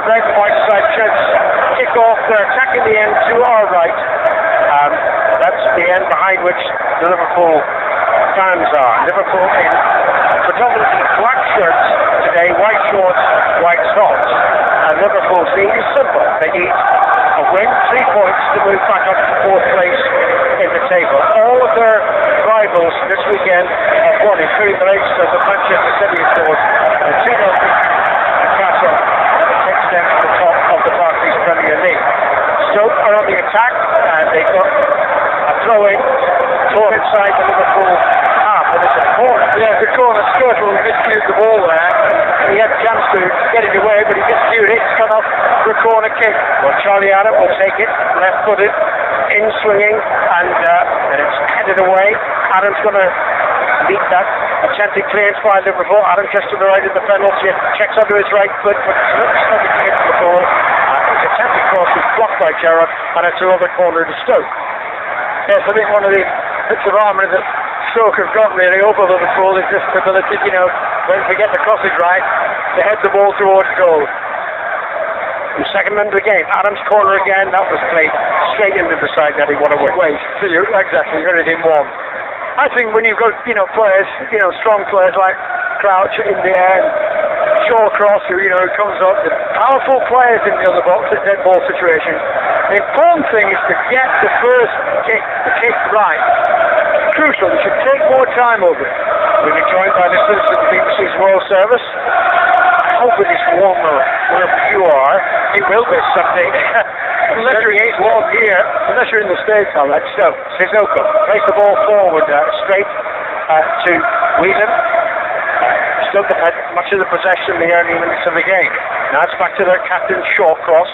red and white striped shirts kick off. They're attacking the end to our right. That's the end behind which the Liverpool fans are. Liverpool in predominantly black shirts today, white shorts, white socks. And Liverpool's need is simple. They need a win, 3 points to move back up to 4th place in the table. All of their rivals this weekend have won, including the latest of the Manchester City, of course, and 2-0 Newcastle that takes them to the top of the Barclays Premier League. Stoke are on the attack, and they've got a throw-in toward inside the Liverpool half, and it's a corner. Yeah, it's a corner. Skirtle miscued the ball there. He had a chance to get it away, but he miscued it. It's gone off for a corner kick. Well, Charlie Adam will take it, left-footed, in swinging, and it's headed away. Adam's going to beat that attempted clearance by Liverpool. Adam just to the right of the penalty, checks under his right foot, but it's not starting to hit the ball. His attempted cross is blocked by Gerrard, and it's another corner to Stoke. Yes, I think one of the bits of armour that Stoke have got really over Liverpool is this ability, when we get the crosses right, to head the ball towards goal. The second minute of the game, Adams' corner again, that was played straight into the side that he won away. Exactly, you're in one. I think when you've got, players, strong players like Crouch in the air, Shawcross, who comes up, the powerful players in the other box at dead ball situation, the important thing is to get the first kick right. Crucial, you should take more time over it. We'll be joined by listeners to the BBC's World Service. I hope it is warmer wherever you are. It will be someday. Unless you're warm here, unless you're in the States, Alex. So, Sissoko plays the ball forward straight to Whelan. Stoke have had much of the possession in the early minutes of the game. Now it's back to their captain, Shawcross.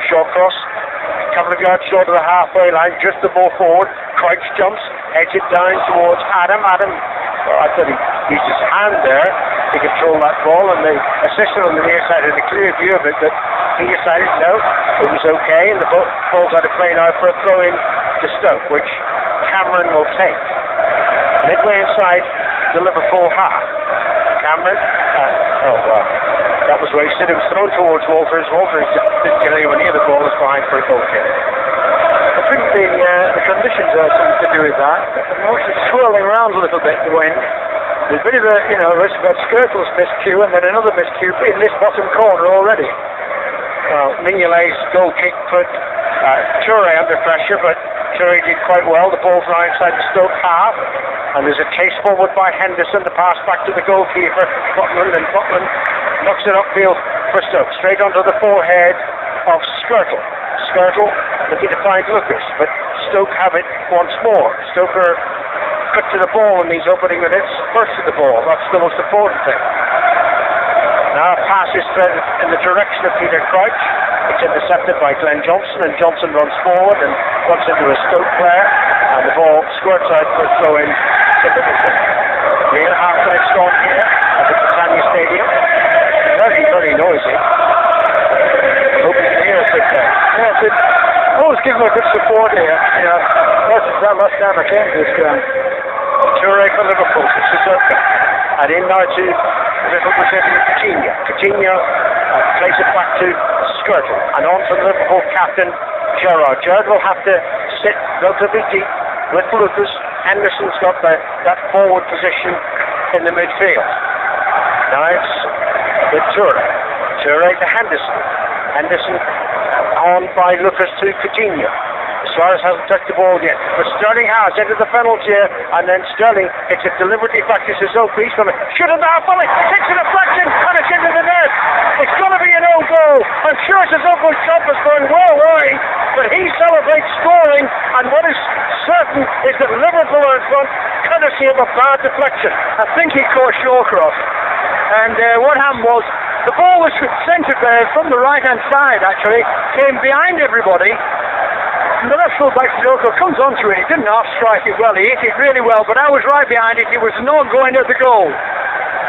Shawcross, a couple of yards short of the halfway line, just the ball forward. Crouch jumps, heads it down towards Adam. Well, I thought he used his hand there to control that ball, and the assistant on the near side had a clear view of it, but he decided no, it was okay, and the ball's out of play now for a throw-in to Stoke, which Cameron will take. Midway inside the Liverpool half. Cameron, that was wasted. It was thrown towards Walters. Walters didn't get anywhere near the ball, was behind for a goal kick. I think the conditions have something to do with that. It's swirling around a little bit, the wind. There's a bit of risk about Skirtle's miscue, and then another miscue in this bottom corner already. Well, Mignolet's goal kick put Toure under pressure, but Toure did quite well. The ball's now inside the Stoke half, and there's a chase forward by Henderson. The pass back to the goalkeeper, Butland, and Butland knocks it upfield for Stoke, straight onto the forehead of Skirtle. Skirtle looking to find Lucas, but Stoke have it once more. Stoke are quick to the ball in these opening minutes, first to the ball. That's the most important thing. Now a pass is spread in the direction of Peter Crouch. It's intercepted by Glenn Johnson, and Johnson runs forward and runs into a Stoke player, and the ball squirts out for a throw-in to Liverpool. Real half-time storm here at the Britannia Stadium. Very, very noisy. Hope you can hear us okay. Yes, it's always give them a good support here. Last time I came to this ground. Toure for Liverpool, Sissoko. And in now to Liverpool Coutinho. Coutinho plays it back to Skirtle. And on to the Liverpool captain, Gerrard. Gerrard will have to sit relatively deep with Lucas. Henderson's got that forward position in the midfield. Now it's with Toure. Toure to Henderson. Henderson on by Lucas to Coutinho. Suarez hasn't touched the ball yet, but Sterling has entered the penalty here, and then Sterling takes it deliberately back to Sissoko. He's going to shoot it down, volley, takes a deflection, and it's into the net. It's going to be an own goal. I'm sure Sissoko's shot was going well wide, but he celebrates scoring, and what is certain is that Liverpool are in front, courtesy of a bad deflection. I think he caught Shawcross, and what happened was the ball was centred there from the right-hand side, actually, came behind everybody. And the left full-back Sissoko comes onto it. He didn't half-strike it well. He hit it really well, but I was right behind it. It was not going at the goal.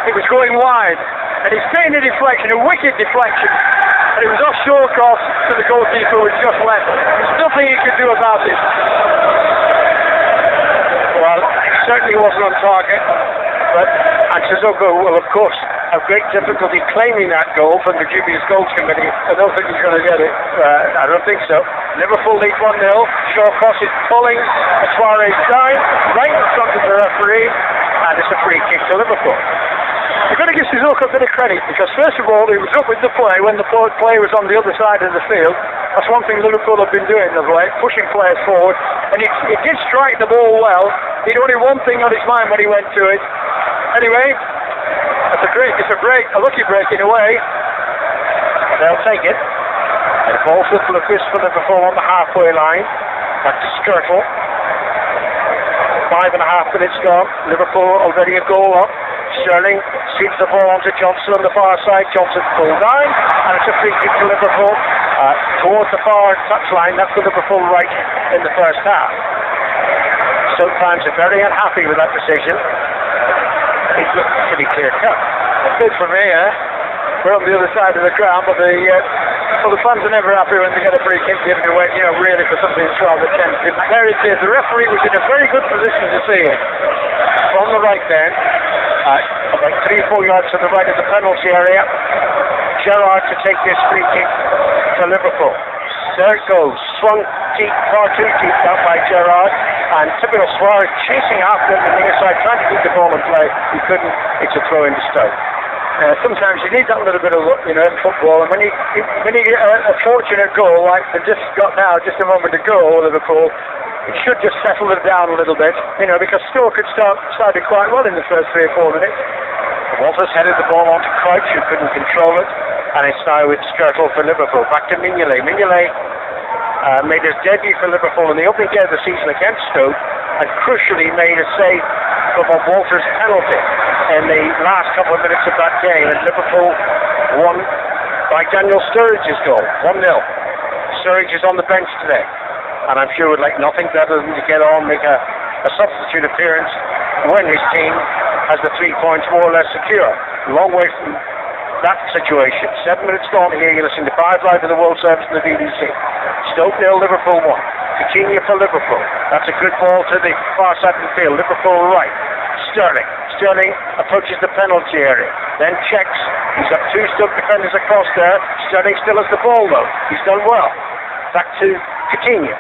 It was going wide. And he's taking a deflection, a wicked deflection. And it was off Shawcross to the goalkeeper who was just left. There's nothing he could do about it. Well, he certainly wasn't on target. And Sissoko will, of course, have great difficulty claiming that goal from the dubious goals committee. I don't think he's going to get it. I don't think so. Liverpool lead 1-0. Shawcross is pulling Suarez down right in front of the referee, and it's a free kick to Liverpool. You've got to give Sissoko a bit of credit, because first of all, he was up with the play when the play was on the other side of the field. That's one thing Liverpool have been doing of late, pushing players forward, and he did strike the ball well. He'd only one thing on his mind when he went to it. Anyway, it's a lucky break in a way. They'll take it. And the ball's with for Liverpool on the halfway line. Back to Skirtle. 5.5 minutes gone. Liverpool already a goal up. Sterling feeds the ball onto Johnson on the far side. Johnson pulled down, and it's a free kick to Liverpool towards the far touchline. That's the Liverpool right in the first half. Stoke fans are very unhappy with that decision. It looked pretty clear cut. Good for me, eh? We're on the other side of the ground, but the fans are never happy when they get a free kick given away, really for something that's rather tentative. There it is. The referee was in a very good position to see it. On the right then, about 3-4 yards to the right of the penalty area. Gerrard to take this free kick to Liverpool. There it goes, swung deep, far too deep out by Gerrard, and typical Suarez chasing after him on the near side, trying to keep the ball in play. He couldn't. It's a throw into Stoke. Sometimes you need that little bit of luck, in football, and when you get a fortunate goal like they just got now, just a moment ago, Liverpool, it should just settle it down a little bit, because Stoke had started quite well in the first 3 or 4 minutes. Walters headed the ball onto Crouch, who couldn't control it, and it's now with Skirtle for Liverpool. Back to Mignolet. Mignolet made his debut for Liverpool in the opening game of the season against Stoke, and crucially made a save from a Walters penalty in the last couple of minutes of that game, and Liverpool won by Daniel Sturridge's goal, 1-0. Sturridge is on the bench today, and I'm sure would like nothing better than to get on, make a substitute appearance when his team has the 3 points more or less secure. Long way from that situation. 7 minutes gone here. You're listening to 5 Live in the World Service in the BBC. Stoke 0, Liverpool 1. Coutinho for Liverpool. That's a good ball to the far side of the field. Liverpool right. Sterling approaches the penalty area. Then checks. He's got 2 Stoke defenders across there. Sterling still has the ball though. He's done well. Back to Coutinho.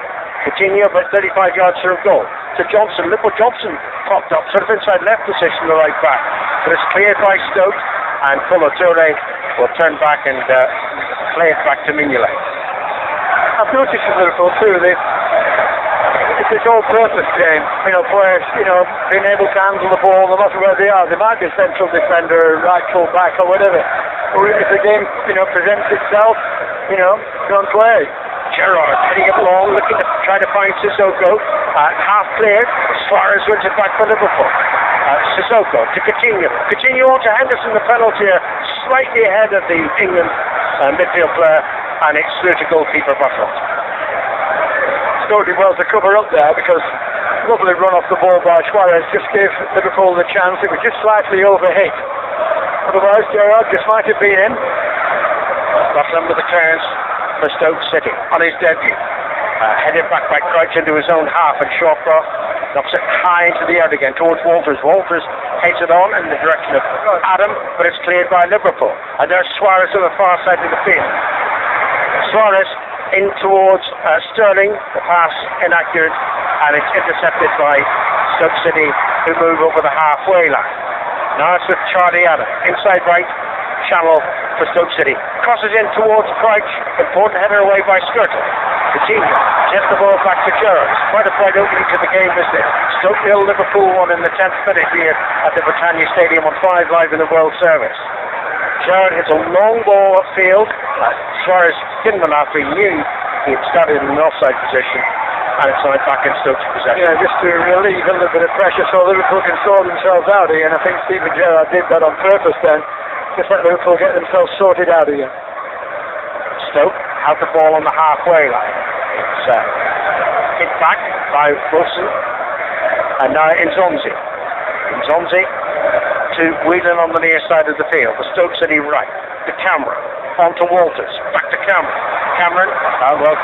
Coutinho about 35 yards from goal. To Johnson. Liverpool Johnson popped up, sort of inside left position, the right back. But it's cleared by Stoke, and Kolo Touré will turn back and play it back to Mignolet. I've noticed in Liverpool too, it's this all-purpose game. Players, being able to handle the ball no matter where they are. They might be a central defender, right full back, or whatever. Or if the game, presents itself, go and play. Gerrard heading it long, looking to try to find Sissoko. Half cleared. Suarez wins it back for Liverpool. Sissoko to Coutinho. Coutinho on to Henderson, the penalty slightly ahead of the England midfield player, and it's through to goalkeeper Buffett. Stoke did well to cover up there, because lovely run off the ball by Suarez just gave Liverpool the chance. It was just slightly overhit. Otherwise, Gerrard just might have been in. Buffett with the clearance for Stoke City on his debut. Headed back by Crouch into his own half, and Shawcross knocks it high into the air again towards Walters. Walters heads it on in the direction of Adam, but it's cleared by Liverpool. And there's Suarez on the far side of the field. Suarez in towards Sterling. The pass inaccurate, and it's intercepted by Stoke City, who move over the halfway line. Now it's with Charlie Adam. Inside right channel for Stoke City. Crosses in towards Crouch. Important header away by Skirtle. Coutinho gets the ball back to Gerrard. Quite a bright opening to the game, isn't it? Stoke 0, Liverpool 1 in the 10th minute here at the Britannia Stadium on 5 Live in the World Service. Gerrard hits a long ball upfield. Suarez didn't run after, he knew he had started in an offside position, and it's now back in Stoke's possession. Yeah, just to relieve a little bit of pressure so Liverpool can sort themselves out here, and I think Steven Gerrard did that on purpose then. Just let Liverpool get themselves sorted out again. Stoke have the ball on the halfway line. It's hit back by Wilson, and now Nzonzi. Nzonzi to Whelan on the near side of the field. The Stoke City right. To Cameron. On to Walters. Back to Cameron. Cameron,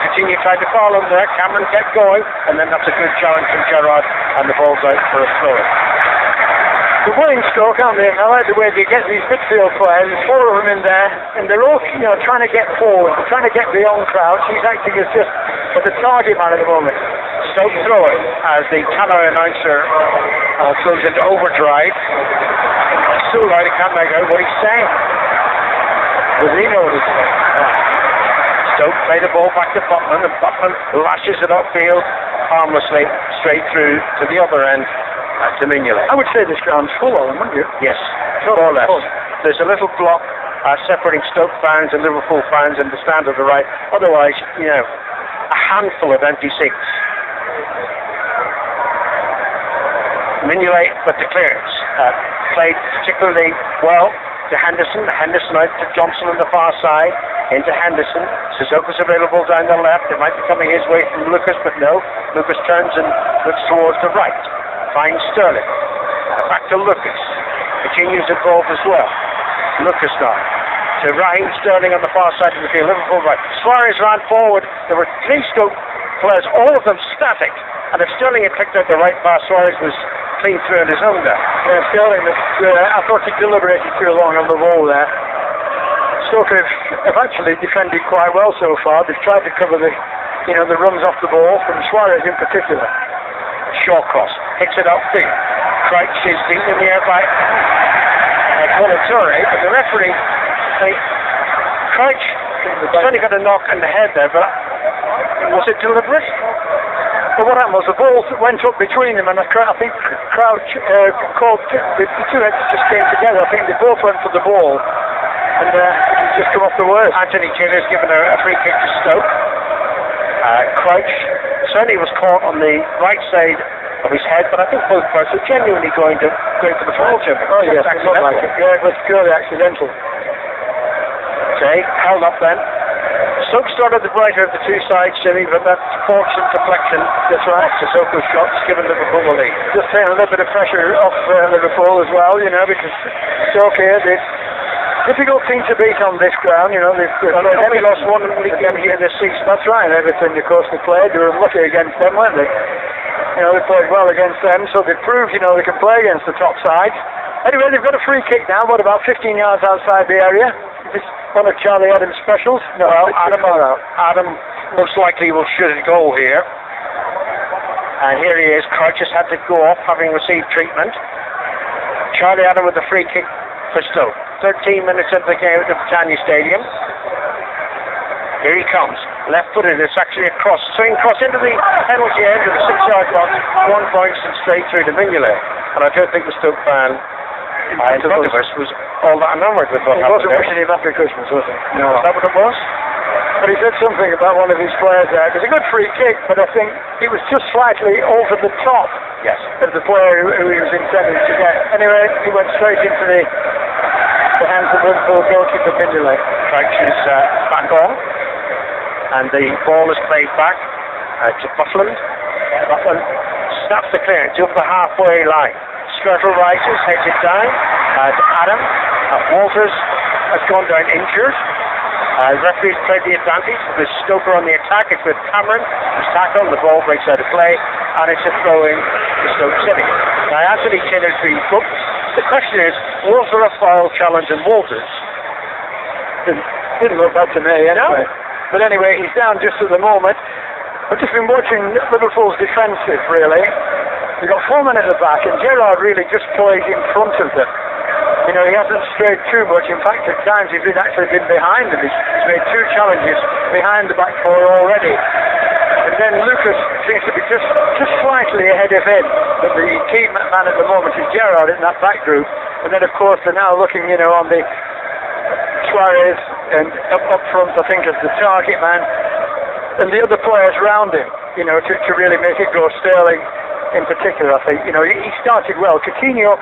Coutinho tried to follow him there. Cameron kept going, and then that's a good challenge from Gerrard, and the ball's out for a throw. They're winning Stoke, aren't they? I like the way they get these midfield players. There's 4 of them in there, and they're all, trying to get forward. They're trying to get beyond Crouch. He's acting as just as a target man at the moment. Stoke throw it as the colour announcer goes into overdrive. So loud I can't make out what he's saying. Does he know what he's saying? Stoke play the ball back to Butman, and Butman lashes it upfield harmlessly straight through to the other end. To Mignolet. I would say this ground's full of them, wouldn't you? Yes, more or less. There's a little block separating Stoke fans and Liverpool fans in the stand to the right. Otherwise, a handful of empty seats. Mignolet with the clearance. Played particularly well to Henderson. Henderson out to Johnson on the far side. Into Henderson. Sissoko's available down the left. It might be coming his way from Lucas, but no. Lucas turns and looks towards the right. Finds Sterling. Back to Lucas. Continues involved as well. Lucas now. To Raheem Sterling on the far side of the field. Liverpool right. Suarez ran forward. There were 3 Stoke players, all of them static. And if Sterling had picked out the right pass, Suarez was clean through on his own there. Yeah, Sterling, I thought he deliberated too long on the ball there. Stoke have actually defended quite well so far. They've tried to cover the runs off the ball from Suarez in particular. Short cross, hits it upfield. Crouch is deep in the air by Toure, but the referee, Crouch only got a knock in the head there, but was it deliberate? But what happened was the ball went up between them, and I think Crouch called the 2 heads just came together. I think they both went for the ball, and just come off the worst. Anthony Taylor's given a free kick to Stoke. Crouch certainly was caught on the right side of his head, but I think both players are genuinely going for the foul, Jimmy. Oh yes, it looked like it. Yeah, it was purely accidental. Okay, held up then. Stoke started the brighter of the 2 sides, Jimmy, but that fortune deflection, that's right, Sissoko's shots given Liverpool the lead. Just taking a little bit of pressure off Liverpool as well, because Stoke here, difficult thing to beat on this ground, they've only lost 1 league game here this season. That's right, everything of course they played, they were unlucky against them, weren't they? They played well against them, so they proved, they can play against the top side. Anyway, they've got a free kick now, about 15 yards outside the area. Is this one of Charlie Adams' specials? No, well, Adam most likely will shoot a goal here. And here he is, Crouch has had to go off, having received treatment. Charlie Adam with the free kick for Stoke. 13 minutes into the game at the Britannia Stadium. Here he comes. Left-footed. It's actually a cross. Swing cross into the penalty area of the 6-yard box. 1 point and straight through to Mignolet. And I don't think the Stoke fan in front of us was all that enamored with what happened there. He wasn't wishing him happy Christmas, was he? No. Is that what it was? But he said something about one of his players there. It was a good free kick, but I think it was just slightly over the top of the player who he was intending to get. Anyway, he went straight into the hands of Liverpool goalkeeper Mignolet. Crouch is back on, and the ball is played back to Butland. Butland snaps the clearance over the halfway line. Skirtle rises, heads it down to Adam. Walters has gone down injured. The referee's played the advantage with Stoker on the attack. It's with Cameron. He's tackled, the ball breaks out of play, and it's a throw-in to Stoke City. Now, Anthony Taylor's been booked. The question is, was there a foul challenge in Walters? Didn't look bad to me, anyway. No. But anyway, he's down just at the moment. I've just been watching Liverpool's defensive, really. They've got 4 men at the back, and Gerrard really just plays in front of them. He hasn't strayed too much. In fact, at times he's actually been behind them. He's made 2 challenges behind the back 4 already. And then Lucas seems to be just slightly ahead of him. But the key man at the moment is Gerrard in that back group. And then, of course, they're now looking, on the Suarez and up front, I think, as the target man. And the other players around him, to really make it go. Sterling, in particular, I think. He started well. Coutinho,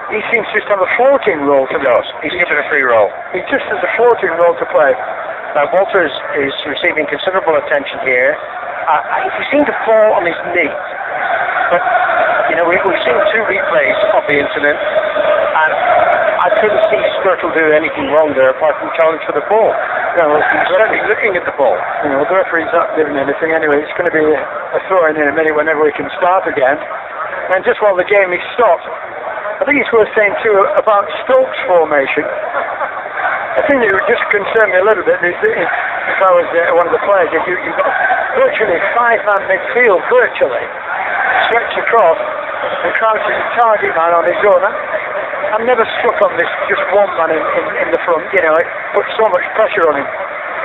he seems to just have a floating role to do. He's given a free role. He just has a floating role to play. Now, Walters is receiving considerable attention here. He seemed to fall on his knee. But, we've seen 2 replays of the incident, and I couldn't see Skirtle do anything wrong there apart from challenge for the ball. No, he's certainly looking at the ball. The referee's not giving anything anyway. It's going to be a throw-in in a minute whenever we can start again. And just while the game is stopped, I think it's worth saying too about Stoke's formation. I think it would just concern me a little bit if I was one of the players. If you've got virtually 5-man midfield, virtually, stretched across and crouching a target man on his own. I'm never struck on this just one man in the front, you know, it puts so much pressure on him.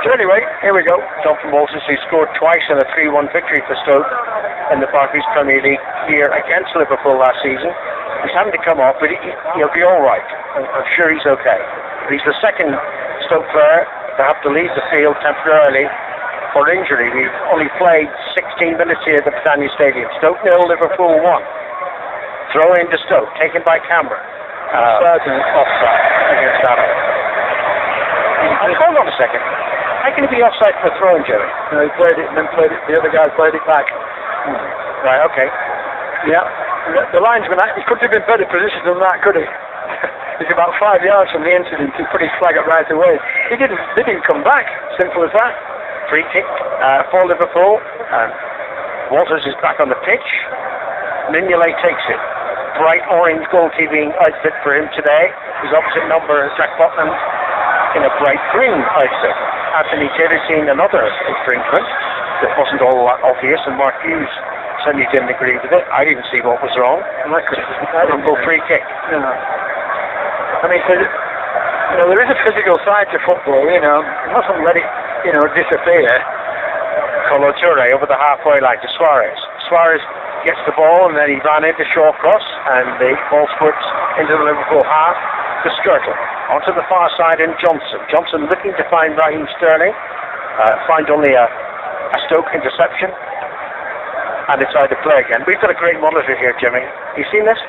So anyway, here we go. Jonathan Walters, who scored twice in a 3-1 victory for Stoke in the Barclays Premier League here against Liverpool last season. He's having to come off, but he'll be all right. I'm sure he's okay. But he's the second Stoke player to have to leave the field temporarily for injury. We've only played 16 minutes here at the Britannia Stadium. Stoke 0, Liverpool 1. Throw into Stoke, taken by Cameron. Offside against Adam. Hold on a second. How can it be offside for throwing, Jerry? No, he played it and then the other guy played it back. Right, okay. Yeah. The linesman, he couldn't have been better positioned than that, could he? He's about 5 yards from the incident. He put his flag up right away. They didn't come back. Simple as that. Free kick for Liverpool. Walters is back on the pitch. Mignolet takes it. Bright orange goalkeeping outfit for him today. His opposite number is Jack Botman in a bright green outfit. Anthony Taylor seen another infringement that wasn't all that obvious, and Mark Hughes said he didn't agree with it. I didn't see what was wrong. Liverpool free kick. Yeah. I mean, you know, there is a physical side to football, you know. You mustn't let it, you know, disappear. Colo Touré over the halfway line to Suarez. Suarez gets the ball and then he ran into Shawcross and the ball squirts into the Liverpool half to Skirtle. Onto the far side in Johnson. Johnson looking to find Raheem Sterling. Find only a Stoke interception. And it's out of play again. We've got a great monitor here, Jimmy. You seen this?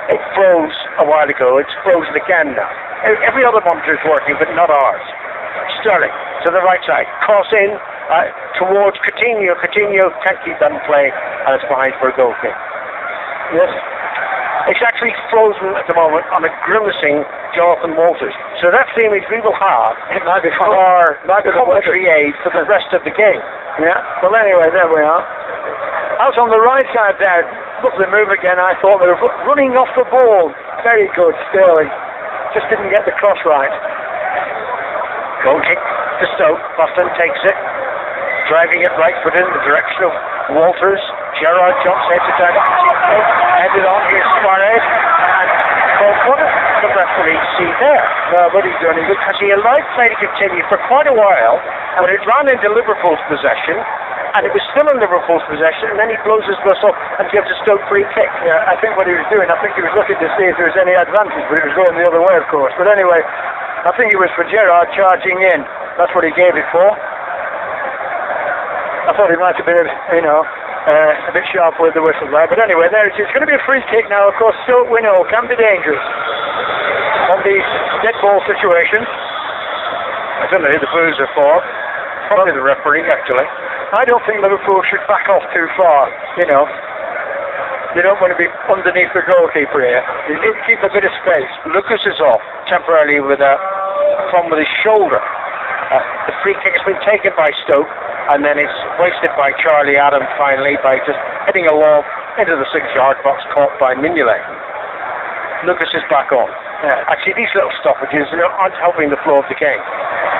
It froze a while ago. It's frozen again now. Every other monitor is working, but not ours. Sterling to the right side. Cross in towards Coutinho. Coutinho can't keep that in play, and it's behind for a goal kick. Yes. It's actually frozen at the moment on a grimacing Jonathan Walters. So that seems we will have our commentary aid for the rest of the game. Yeah. Well, anyway, there we are. Out on the right side there, lovely move again. I thought they were running off the ball. Very good, Sterling. Just didn't get the cross right. Goal kick to Stoke. Boston takes it, driving it right foot in the direction of Walters. Gerrard jumps head to down. Headed on. Here's Suarez. And what does the referee see there? What he's done, because he allowed play to continue for quite a while, and it ran into Liverpool's possession. And it was still in Liverpool's possession, and then he blows his whistle and gives a Stoke free kick. Yeah, I think what he was doing, I think he was looking to see if there was any advantage, but it was going the other way, of course. But anyway, I think it was for Gerrard charging in. That's what he gave it for. I thought he might have been, you know, a bit sharp with the whistle there. But anyway, there it is. It's going to be a free kick now. Of course, Stoke, we know, can be dangerous on these dead ball situations. I don't know who the boos are for. Probably the referee, actually. I don't think Liverpool should back off too far, you know. You don't want to be underneath the goalkeeper here. You need to keep a bit of space. Lucas is off temporarily with a problem with his shoulder. The free kick has been taken by Stoke, and then it's wasted by Charlie Adam finally by just hitting a lob into the 6-yard box caught by Mignolet. Lucas is back on. Yeah. Actually, these little stoppages aren't helping the flow of the game.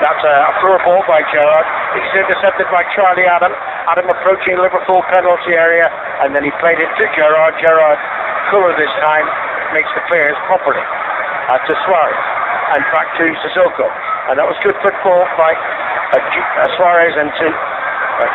That's a poor ball by Gerrard. He's intercepted by Charlie Adam. Adam approaching Liverpool penalty area, and then he played it to Gerrard. Gerrard, cooler this time, makes the clearance properly to Suarez, and back to Sissoko. And that was good football by Suarez and to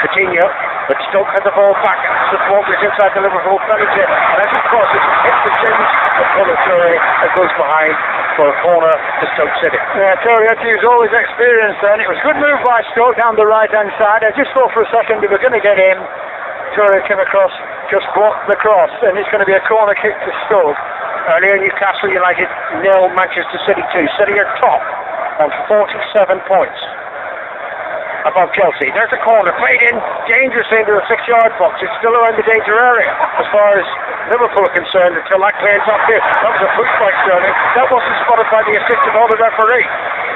Coutinho. But Stoke had the ball back. The ball is inside the Liverpool penalty, and as it crosses, it hits the shins of Colo Touré and goes behind for a corner to Stoke City. Yeah, Touré was always experienced then. It was a good move by Stoke down the right-hand side. I just thought for a second they were going to get him. Touré came across, just blocked the cross, and it's going to be a corner kick to Stoke. Earlier, Newcastle United 0, Manchester City 2. City are top on 47 points above Chelsea. There's a corner played in dangerously into the 6-yard box. It's still around the danger area as far as Liverpool are concerned until that clears up here. That was a push by Sterling. That wasn't spotted by the assistant or the referee.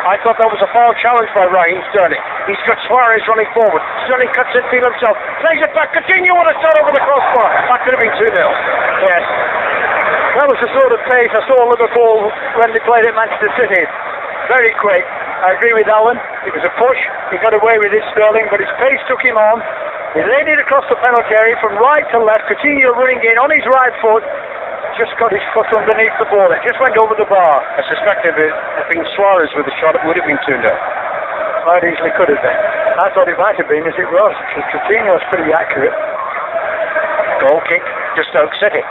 I thought that was a foul challenge by Raheem Sterling. He's got Suarez running forward. Sterling cuts in field himself. Plays it back. Coutinho with a shot over the crossbar. That could have been 2-0. Yes. That was the sort of pace I saw Liverpool when they played at Manchester City. Very quick. I agree with Alan. It was a push. He got away with it, Sterling, but his pace took him on. He laid it across the penalty area from right to left. Coutinho running in on his right foot. Just got his foot underneath the ball. It just went over the bar. I suspect if it had been Suarez with the shot, it would have been 2-0. Quite easily could have been. I thought it might have been as it was. Coutinho was pretty accurate. Goal kick to Stoke City.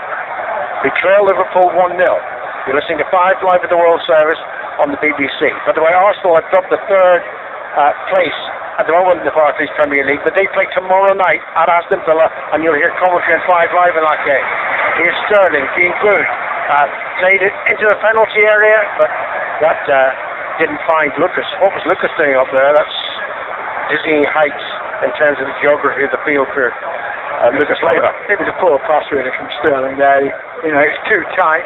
We trail Liverpool 1-0. You're listening to 5 Live at the World Service on the BBC. By the way, Arsenal have dropped the third place at the moment in the Barclays Premier League, but they play tomorrow night at Aston Villa, and you'll hear commentary on 5 Live in that game. Here's Sterling being good. Played it into the penalty area, but that didn't find Lucas. What was Lucas doing up there? That's dizzying heights in terms of the geography of the field for Lucas Leiva. It was a poor pass really from Sterling there. You know, it's too tight,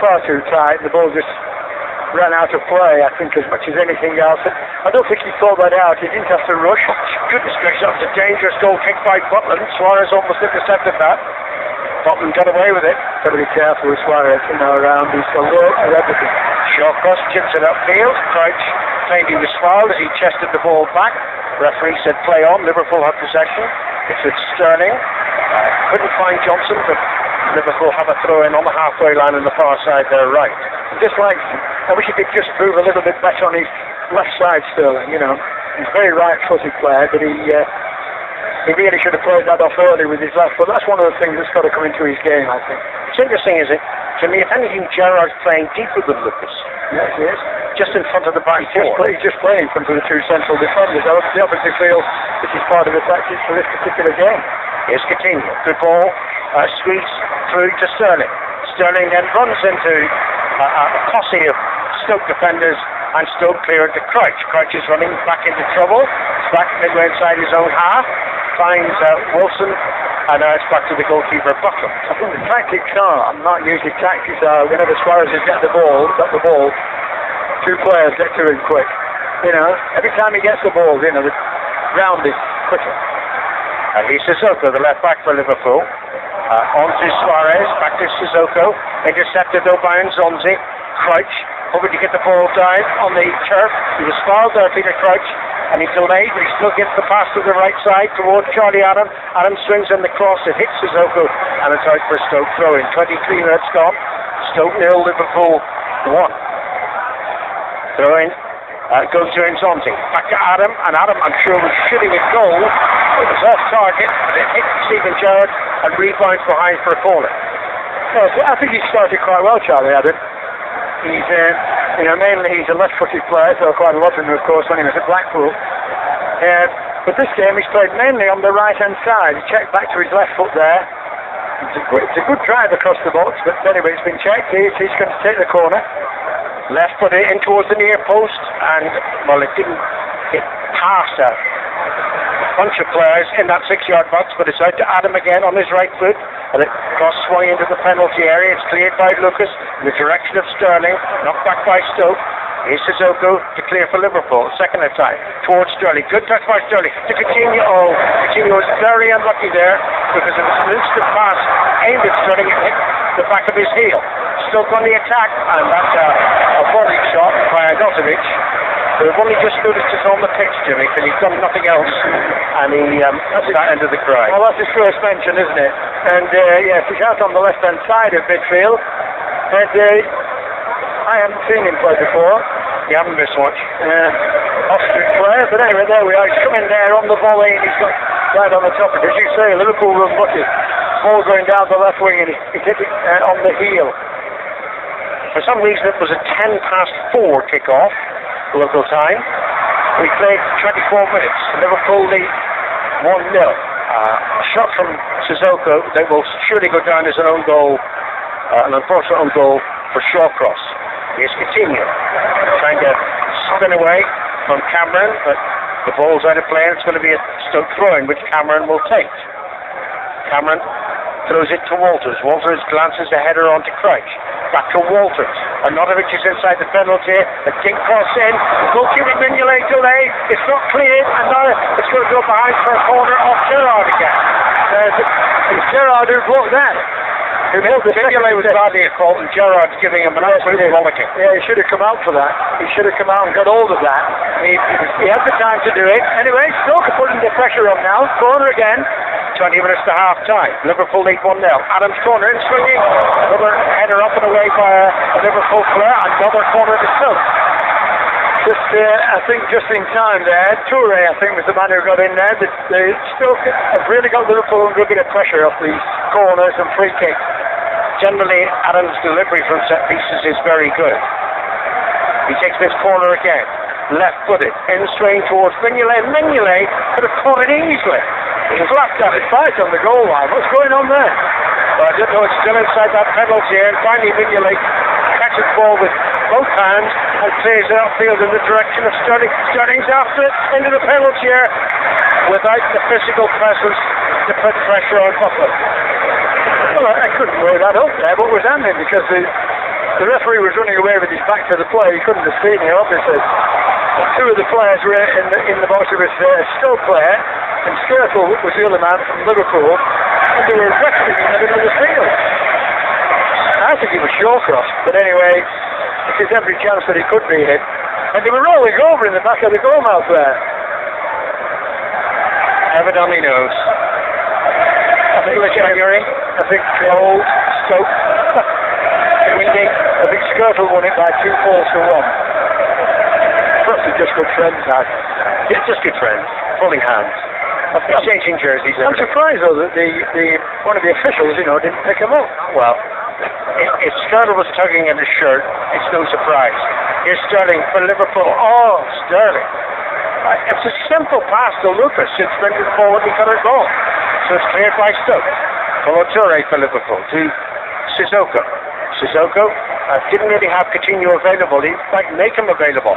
far too tight. The ball just ran out of play, I think, as much as anything else. I don't think he thought that out. He didn't have to rush. Goodness gracious, that was a dangerous goal kick by Butland. Suarez almost intercepted that. Butland got away with it. Got to be careful with Suarez, around. He's alert for everything. Shawcross chips it upfield. Crouch claimed he was fouled as he chested the ball back. Referee said play on. Liverpool have possession. It's with Sterling. Couldn't find Johnson, but Liverpool have a throw in on the halfway line on the far side there right. Just like, I wish he could just prove a little bit better on his left side, Sterling, He's a very right-footed player, but he really should have played that off early with his left foot. That's one of the things that's got to come into his game, I think. It's interesting, is it? To me, if anything, Gerrard's playing deeper than Lucas. Yes, he is. Just in front of the back four. He's just playing in front of the 2 central defenders. They obviously feel this is part of the tactics for this particular game. Here's Coutinho. Good ball. Squeeze through to Sterling. Sterling then runs into a posse of Stoke defenders, and Stoke clear it to Crouch. Crouch is running back into trouble. It's back midway inside his own half. Finds Wilson, and now it's back to the goalkeeper Buckland. I think the tactics are, not usually tactics are, whenever Suarez has got the ball, 2 players get to him quick. Every time he gets the ball, the round is quicker. And here's Sissoko, the left back for Liverpool. On to Suarez, back to Sissoko. Intercepted though by Nzonzi. Crouch, hoping to get the ball down on the turf. He was fouled there, Peter Crouch, and he delayed, but he still gets the pass to the right side towards Charlie Adam. Adam swings in the cross, it hits Sissoko, and it's out for Stoke throw-in. 23 minutes gone. Stoke 0, Liverpool 1. Throw-in. Goes to Nzonzi. Back to Adam, and Adam, I'm sure, was shooting at goal. It was off target, but it hit Stephen Gerrard and rebounds behind for a corner. I think he started quite well, Charlie Adam. He's, mainly he's a left-footed player, so quite a lot of him, of course, when he was at Blackpool. But this game he's played mainly on the right-hand side. He checked back to his left foot there. It's a good drive across the box, but anyway, it's been checked. He's going to take the corner. Left foot in towards the near post, and, it didn't get past a bunch of players in that 6-yard box, but it's out to Adam again on his right foot, and it cross swung into the penalty area. It's cleared by Lucas in the direction of Sterling, knocked back by Stoke. Here's Sissoko to clear for Liverpool. Second attack towards Sterling. Good touch by Sterling to Coutinho. Coutinho was very unlucky there because it was an instant pass aimed at Sterling and hit the back of his heel. Stoke on the attack, and that's a volley shot by Agotovic. We've only just noticed it on the pitch, Jimmy, because he's done nothing else, and that's that end of the crowd. Well, that's his first mention, isn't it? And yes, he's out on the left-hand side of midfield, and I haven't seen him play before. You haven't missed much. Austrian player, but anyway, there we are. He's coming there on the volley, and he's got right on the top of it. As you say, Liverpool run lucky. Ball going down the left wing, and he hit it on the heel. For some reason, it was a 4:10 kick-off, local time. We played 24 minutes. Liverpool lead 1-0. A shot from Sissoko that will surely go down as an own goal, an unfortunate own goal for Shawcross. Here's Coutinho trying to spin away from Cameron, but the ball's out of play, and it's going to be a Stoke throw-in, which Cameron will take. Cameron throws it to Walters. Walters glances the header onto Crouch. Back to Walters. Arnautovic is inside the penalty. The kick cross in. The goalkeeper Mignolet delayed. It's not cleared, and now it's going to go behind for a corner off Gerrard again. It's Gerrard who blocked that. who held the Mignolet was badly at fault, and Gerrard's giving him an absolute rollicking. Yeah, he should have come out for that. He should have come out and got hold of that. He had the time to do it. Anyway, Stoke are putting the pressure on now. Corner again. 20 minutes to half time. Liverpool lead 1-0. Adams corner in swinging. Another header up and away by a Liverpool player. Another corner to Stoke. I think just in time there, Toure, I think, was the man who got in there. The Stoke have really got Liverpool under a bit of pressure off these corners and free kicks. Generally, Adams' delivery from set pieces is very good. He takes this corner again. Left-footed. In swing towards Mignolet. Mignolet could have caught it easily. He flapped out his fight on the goal line. What's going on there? Well, I don't know. It's still inside that penalty area. And finally, Mignolet catches the ball with both hands and plays it upfield in the direction of Sterling. Sterling's after it into the penalty area without the physical presence to put pressure on Butler. Well, I couldn't weigh that up there. What was happening? Because the referee was running away with his back to the player. He couldn't have seen it, obviously. Two of the players were in the box. It was Stoke player, and Skirtle was the other man from Liverpool, and they were wrestling in the middle of the field. I think he was short-crossed, but anyway, there's every chance that he could be hit. And they were rolling over in the back of the goal mouth there. Evidently knows. I think January. I think old Stoke winning. I think Skirtle won it by 2 goals to 1. Perhaps they're just good friends, Dad. It's just good friends, holding hands, exchanging jerseys. I'm surprised though that one of the officials, didn't pick him up. Well, if Skirtle was tugging at his shirt, it's no surprise. Here's Sterling for Liverpool. Oh, Sterling. It's a simple pass to Lucas. It's sprinted forward and cut it goal. So it's cleared by Stoke. Toure for Liverpool to Sissoko. Sissoko didn't really have Coutinho available. He might make him available.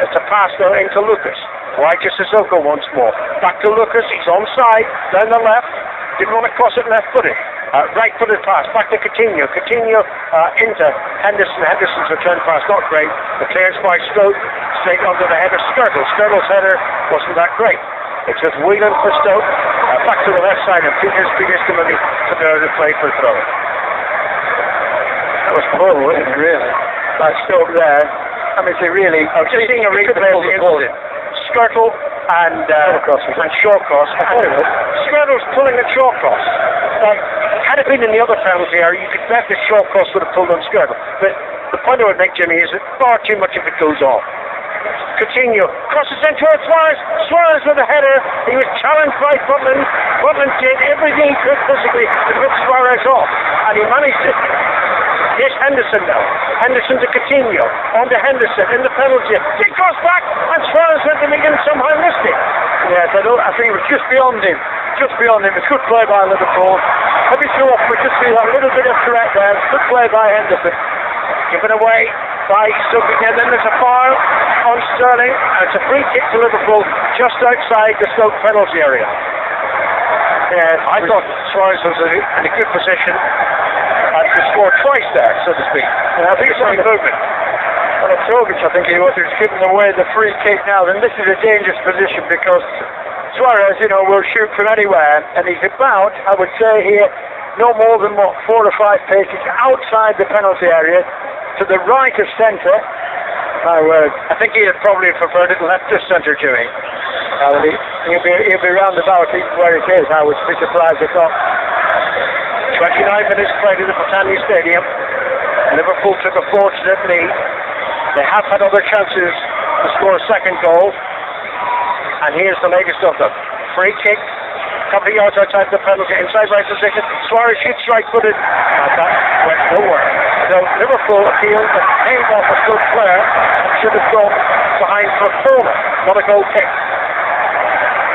It's a pass though into Lucas. Wide to Sissoko once more. Back to Lucas. He's onside. Down the left. Didn't want to cross it left-footed. Right-footed pass. Back to Coutinho. Coutinho into Henderson. Henderson's return pass not great. The clearance by Stoke. Straight onto the header. Skirtle. Skirtle's header wasn't that great. It's just Whelan for Stoke. Back to the left side and Peters coming to the play for throw. That was poor, wasn't it, really? By Stoke there. I mean, they really... I'm just seeing a replay of the incident. Skirtle and Shawcross. Skirtle's pulling at Shawcross. Had it been in the other penalty area, you could bet that Shawcross would have pulled on Skirtle. But the point I would make, Jimmy, is that far too much of it goes off. Coutinho crosses in towards Suarez. Suarez with a header. He was challenged by Butland. Butland did everything he could physically to rip Suarez off. And he managed to... Here's Henderson now. Henderson to Coutinho. On to Henderson in the penalty. He goes back and Suarez went to make him somehow missed it. Yes, I think it was just beyond him. Just beyond him. It's good play by Liverpool. Every so often we just see that little bit of threat there. It's good play by Henderson. Given away by Stoke again. Then there's a foul on Sterling. And it's a free kick to Liverpool just outside the Stoke penalty area. Yes, I thought Suarez was in a good position to score twice there, so to speak. And I think it's only movement. And Tovic, I think he was giving away the free kick now. And this is a dangerous position because Suarez, will shoot from anywhere. And he's about, I would say here, no more than 4 or 5 paces outside the penalty area to the right of centre. My word. I think he'd probably preferred it left of centre, Jimmy. He'll be round about where it is. I would be surprised if not. 29 minutes played in the Britannia Stadium. Liverpool took a fortunate lead. They have had other chances to score a second goal. And here's the latest of them. Free kick, a couple of yards outside the penalty, inside right position. Suarez shoots right-footed. And that went nowhere. So Liverpool appealed that came off a good player and should have gone behind for a corner, not a goal kick.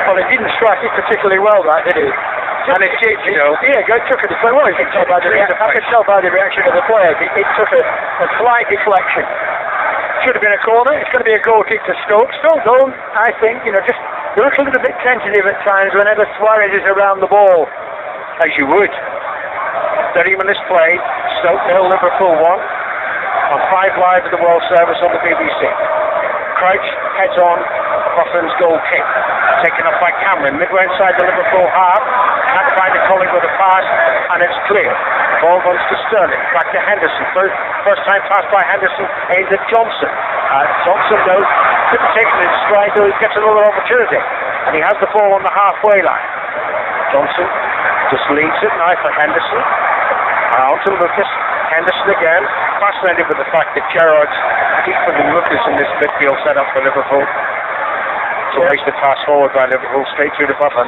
Well, he didn't strike it particularly well, did he? And it did, Yeah, it took a deflection. Well, I could tell by the reaction of the players. It took a slight deflection. Should have been a corner. It's going to be a goal kick to Stoke. Stoke, though, I think, just they look a little bit tentative at times whenever Suarez is around the ball. As you would. 30 minutes played. Stoke 0, Liverpool 1. On 5 Live at the World Service on the BBC. Crouch heads on Coughlin's goal kick. Taken up by Cameron. Midway inside the Liverpool half. Can't find a Collingwood a pass. And it's clear. Ball runs to Sterling, back to Henderson. First time pass by Henderson, aimed at Johnson. Johnson though, couldn't take it in stride, though he gets another opportunity. And he has the ball on the halfway line. Johnson just leads it now for Henderson. On to Lucas. Henderson again. Fascinated with the fact that Gerrard's deeper than Lucas in this midfield setup for Liverpool. So makes the pass forward by Liverpool straight through the button.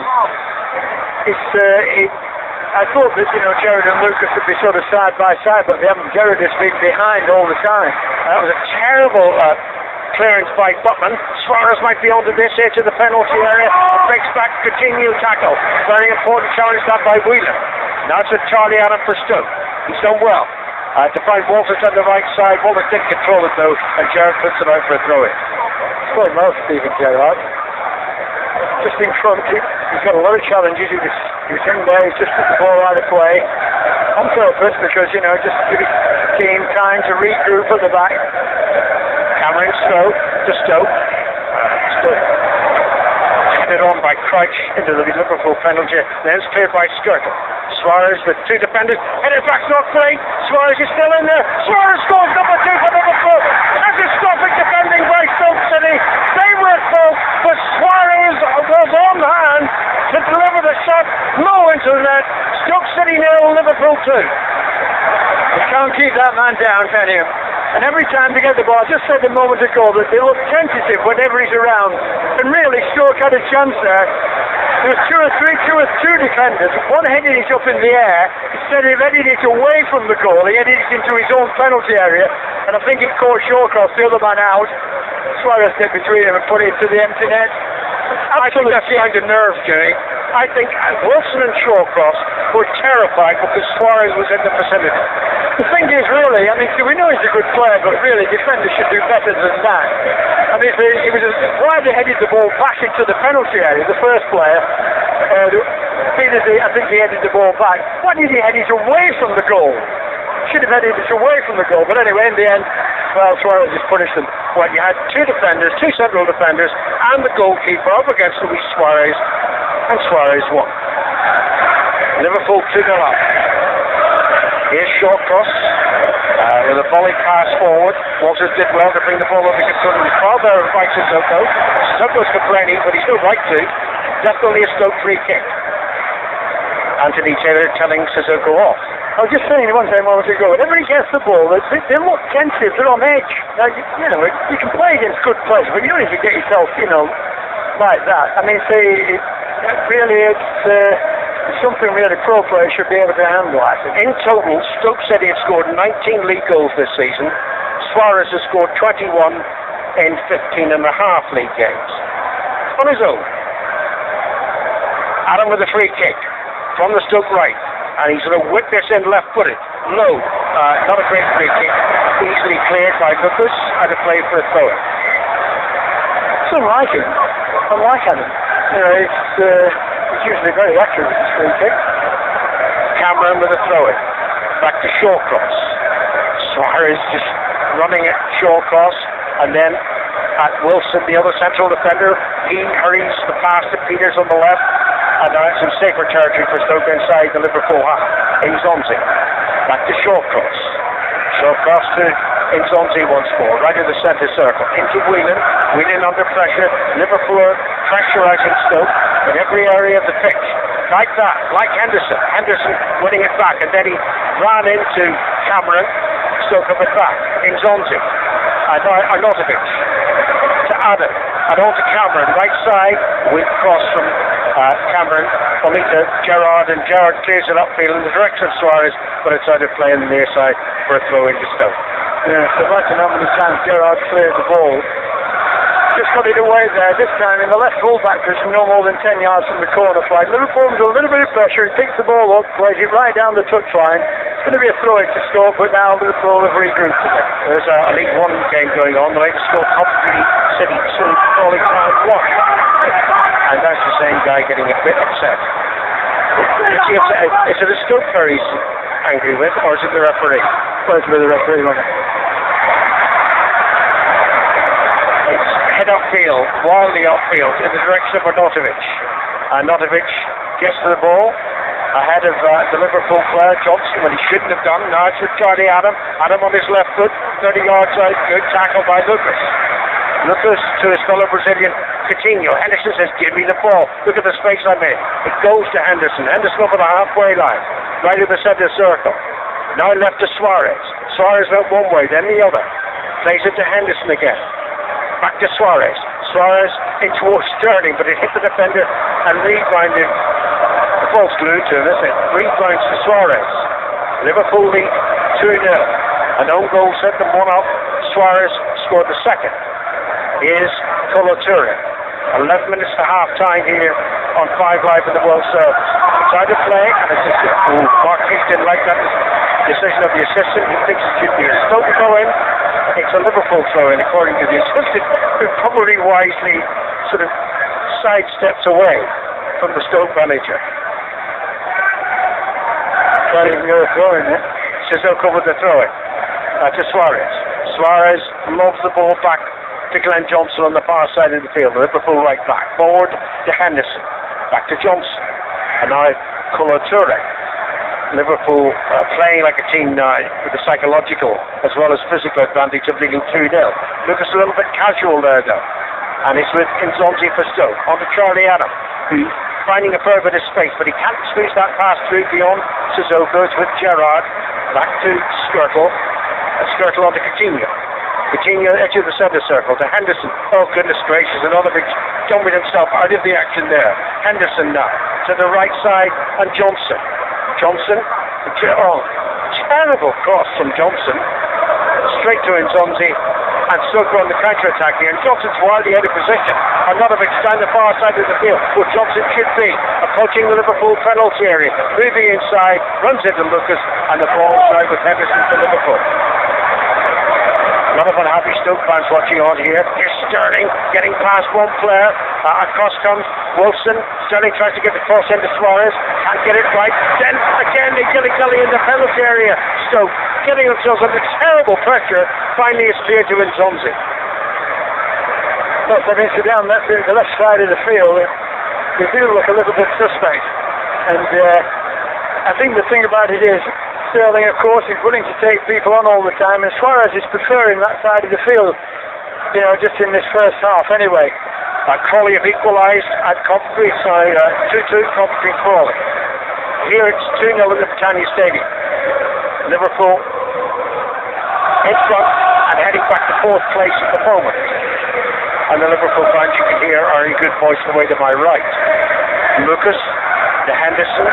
I thought that, Gerrard and Lucas would be sort of side by side, but they haven't. Gerrard has been behind all the time. That was a terrible clearance by Butman. Suarez might be onto this edge of the penalty area. Breaks back, continue tackle. Very important challenge done by Whelan. Now it's Charlie Adam for Stoke. He's done well. To find Walters on the right side. Walters didn't control it though, and Gerrard puts it out for a throw-in. It's going well, Stephen Gerrard. Just in front, he's got a lot of challenges. He was in there, he's just put the ball out of play on purpose because, just to give his team time to regroup at the back. Cameron to Stoke. Headed on by Crouch into the Liverpool penalty. Then it's cleared by Skirtle. Suarez with two defenders. Headed back, not great. Suarez is still in there. Suarez scores number 2 for Liverpool. Catastrophic defending by Stoke City. They were at fault, but Suarez was on hand to deliver the shot low into the net. Stoke City 0, Liverpool 2. You can't keep that man down, can you? And every time they get the ball, I just said a moment ago that they look tentative whenever he's around. And really, Stoke had a chance there. There was two or two defenders. One headed it up in the air. Instead of heading it away from the goal, he headed it into his own penalty area. And I think it caught Shawcross, the other man, out. Suarez stepped between him and put it into the empty net. I think that's kind of nerve, Jerry. I think Wilson and Shawcross were terrified because Suarez was in the vicinity. The thing is, really, we know he's a good player, but really, defenders should do better than that. Why they headed the ball back into the penalty area, the first player, I think he headed the ball back. Why did he head it away from the goal? Should have headed it away from the goal, but anyway, in the end, Suarez just punished them. Well, you had two central defenders, and the goalkeeper up against Luis Suarez, and Suarez won. Liverpool 2-0 up. Here's Shawcross with a volley pass forward. Walters did well to bring the ball under control of the crowd there by Sissoko. Sissoko's complaining, but he's no right to. Definitely a Stoke free kick. Anthony Taylor telling Sissoko off. I was just saying one time a moment ago, whenever he gets the ball, they look tentative, they're on edge. Now, you can play against good players, but you don't need to get yourself, like that. It's something really pro players should be able to handle, I think. In total, Stoke City have scored 19 league goals this season. Suarez has scored 21 in 15 and a half league games. On his own. Adam with a free kick from the Stoke right. And he's going to whip this in left-footed. Low. Not a great free kick. Easily cleared by Lucas. And a play for a throw-in. It's unlike him. Unlike Adam. It's usually very accurate with his free kick. Cameron with a throw-in. Back to Shawcross. Suarez just running at Shawcross. And then at Wilson, the other central defender. He hurries the pass to Peters on the left. And now it's some safer territory for Stoke inside the Liverpool half. Inzonzi. Back to Shawcross. Shawcross to Inzonzi once more. Right in the centre circle. Into Whelan. Whelan under pressure. Liverpool pressurising Stoke in every area of the pitch. Like that. Like Henderson. Henderson winning it back. And then he ran into Cameron. Stoke up it back. Inzonzi. Arnautovic. To Adam. And on to Cameron. Right side. With cross from Cameron, Polita, Gerrard, and Gerrard clears it upfield in the direction of Suarez, but it's out of play on the near side for a throw into Stoke. Yeah, so imagine how many times Gerrard cleared the ball. Just got it away there, this time in the left full-back position, no more than 10 yards from the corner flag. Liverpool under a little bit of pressure, he picks the ball up, plays it right down the touchline. It's going to be a throw into Stoke, but now Liverpool have regrouped again. There's a League One game going on, the latest score, Coventry City, falling down 1. And that's the same guy getting a bit upset. Is it a Stoke player he's angry with, or is it the referee? Well, it's with the referee, wasn't it? It's head upfield, wildly upfield, in the direction of Arnautovic. Arnautovic gets to the ball, ahead of the Liverpool player Johnson when he shouldn't have done. Now it's with Charlie Adam. Adam on his left foot, 30 yards out. Good tackle by Lucas. Lucas to his fellow Brazilian Coutinho. Henderson says, give me the ball. Look at the space I made. It goes to Henderson. Henderson over the halfway line. Right in the centre circle. Now left to Suarez. Suarez went one way, then the other. Plays it to Henderson again. Back to Suarez. Suarez in towards Sterling, but it hit the defender and rebounded. The ball's glued to him, isn't it? Rebounds to Suarez. Liverpool lead 2-0. An own goal set them one up. Suarez scored the second. Here's Kolo Touré. 11 minutes to half time here on 5 Live in the World Service. Tried to play, and it's just, Mark Keith didn't like that decision of the assistant. He thinks it should be a Stoke throw in. It's a Liverpool throw in, according to the assistant, who probably wisely sort of sidesteps away from the Stoke manager. Can't even go throwing it. Sissoko with the throw in. To Suarez. Suarez lobs the ball back to Glenn Johnson on the far side of the field. Liverpool right back. Forward to Henderson. Back to Johnson. And now Kolo Touré. Liverpool playing like a team now with the psychological as well as physical advantage of leading 2-0. Lucas a little bit casual there though. And it's with Nzonzi for Stoke. On to Charlie Adam, who's finding a fair bit of space, but he can't squeeze that pass through beyond Sissoko. It's with Gerrard. Back to Skirtle. Skirtle on to Coutinho. Coutinho edge of the centre circle to Henderson. Oh goodness gracious, another big jumping himself out of the action there. Henderson now to the right side and Johnson. Johnson, terrible cross from Johnson. Straight to Nzonzi and Stoke on the counter-attack here. And Johnson's wildly out of position. Arnautovic down the far side of the field, where Johnson should be, approaching the Liverpool penalty area. Moving inside, runs into Lucas, and the ball's now with Henderson for Liverpool. A lot of unhappy Stoke fans watching on here. Here's Sterling getting past one player. Across comes Wilson. Sterling tries to get the cross into Suarez. Can't get it right. Then again they get a gully in the penalty area. Stoke getting themselves under terrible pressure. Finally it's clear to Nzonzi. Well, I mean, so down that the left side of the field, they do look a little bit suspect. And I think the thing about it is, Sterling, of course, is willing to take people on all the time, and Suarez is preferring that side of the field, you know, just in this first half anyway. Crawley have equalised at Coventry, 2-2 Coventry Crawley. Here it's 2-0 in the Britannia Stadium. Liverpool in front and heading back to 4th place at the moment. And the Liverpool fans you can hear are in good voice away to my right. Lucas to Henderson.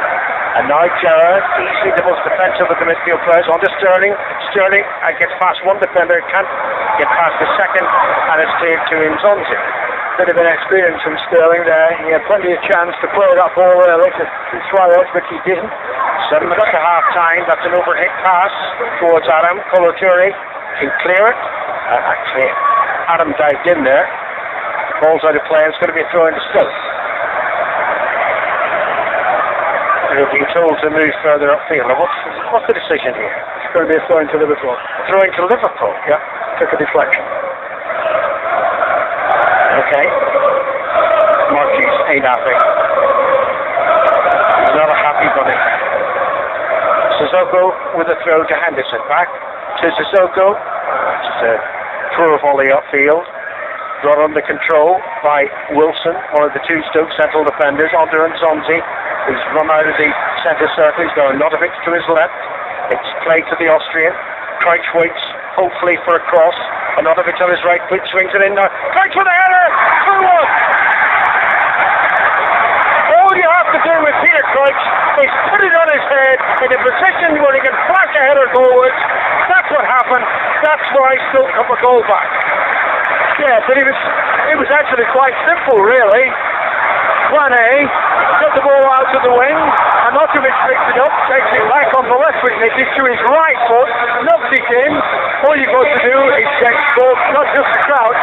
And now Gerrard, easily the most defensive of the midfield players, on to Sterling. Sterling gets past one defender, can't get past the second, and it's cleared to Nzonzi. Bit of an experience from Sterling there. He had plenty of chance to play that ball early to Suarez, but he didn't. 7 minutes to half time. That's an overhit pass towards Adam. Kolo Touré can clear it. Actually, Adam dived in there. Ball's out of play. It's going to be a throw into Stoke. They're being told to move further upfield. Now, what's the decision here? It's going to be a throw into Liverpool. Throwing to Liverpool? Yeah, took a deflection. Okay. Marquis ain't happy. He's not a happy bunny. Sissoko with a throw to Henderson. Back to Sissoko. Just a throw volley upfield. Brought under control by Wilson, one of the two Stoke central defenders, onto Nzonzi, who's run out of the centre circle. He's got Arnautovic to his left. It's played to the Austrian. Crouch waits, hopefully, for a cross. Arnautovic on his right foot, swings it in now. Crouch with a header! 2-1! All you have to do with Peter Crouch is put it on his head in a position where he can flash a header forwards. That's what happened. That's why Stoke have a goal back. Yeah, but it was actually quite simple, really. Plan A, get the ball out to the wing, Arnautovic picks it up, takes it back on the left wing, it is to his right foot, knocks it in. All you've got to do is get both, not just the crowd,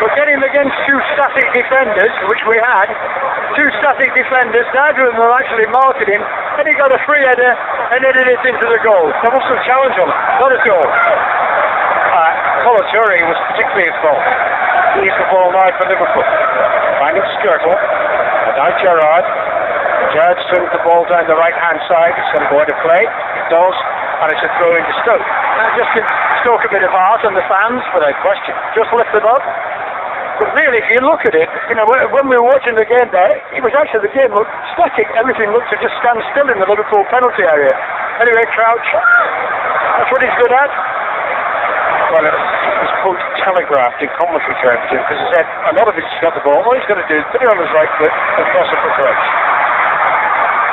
but get him against two static defenders, which we had. Two static defenders, neither of them were actually marking him, and he got a free header and headed it into the goal. There was some challenge on it. Not at all. Kolo Touré was particularly at fault. He's the ball now for Liverpool. Finding Skirtle. And now Gerrard. Gerrard swings the ball down the right-hand side. It's going to go into play. It does, and it's a throw into Stoke. That just gives Stoke a bit of heart, and the fans, Without question. just lift them up. But really, if you look at it, you know, when we were watching the game there, it was actually the game looked static. Everything looked to just stand still in the Liverpool penalty area. Anyway, Crouch, that's what he's good at. Well, it was quote telegraphed in commentary terms because he said a lot of it's got the ball. All he's got to do is put it on his right foot and cross it for Crouch.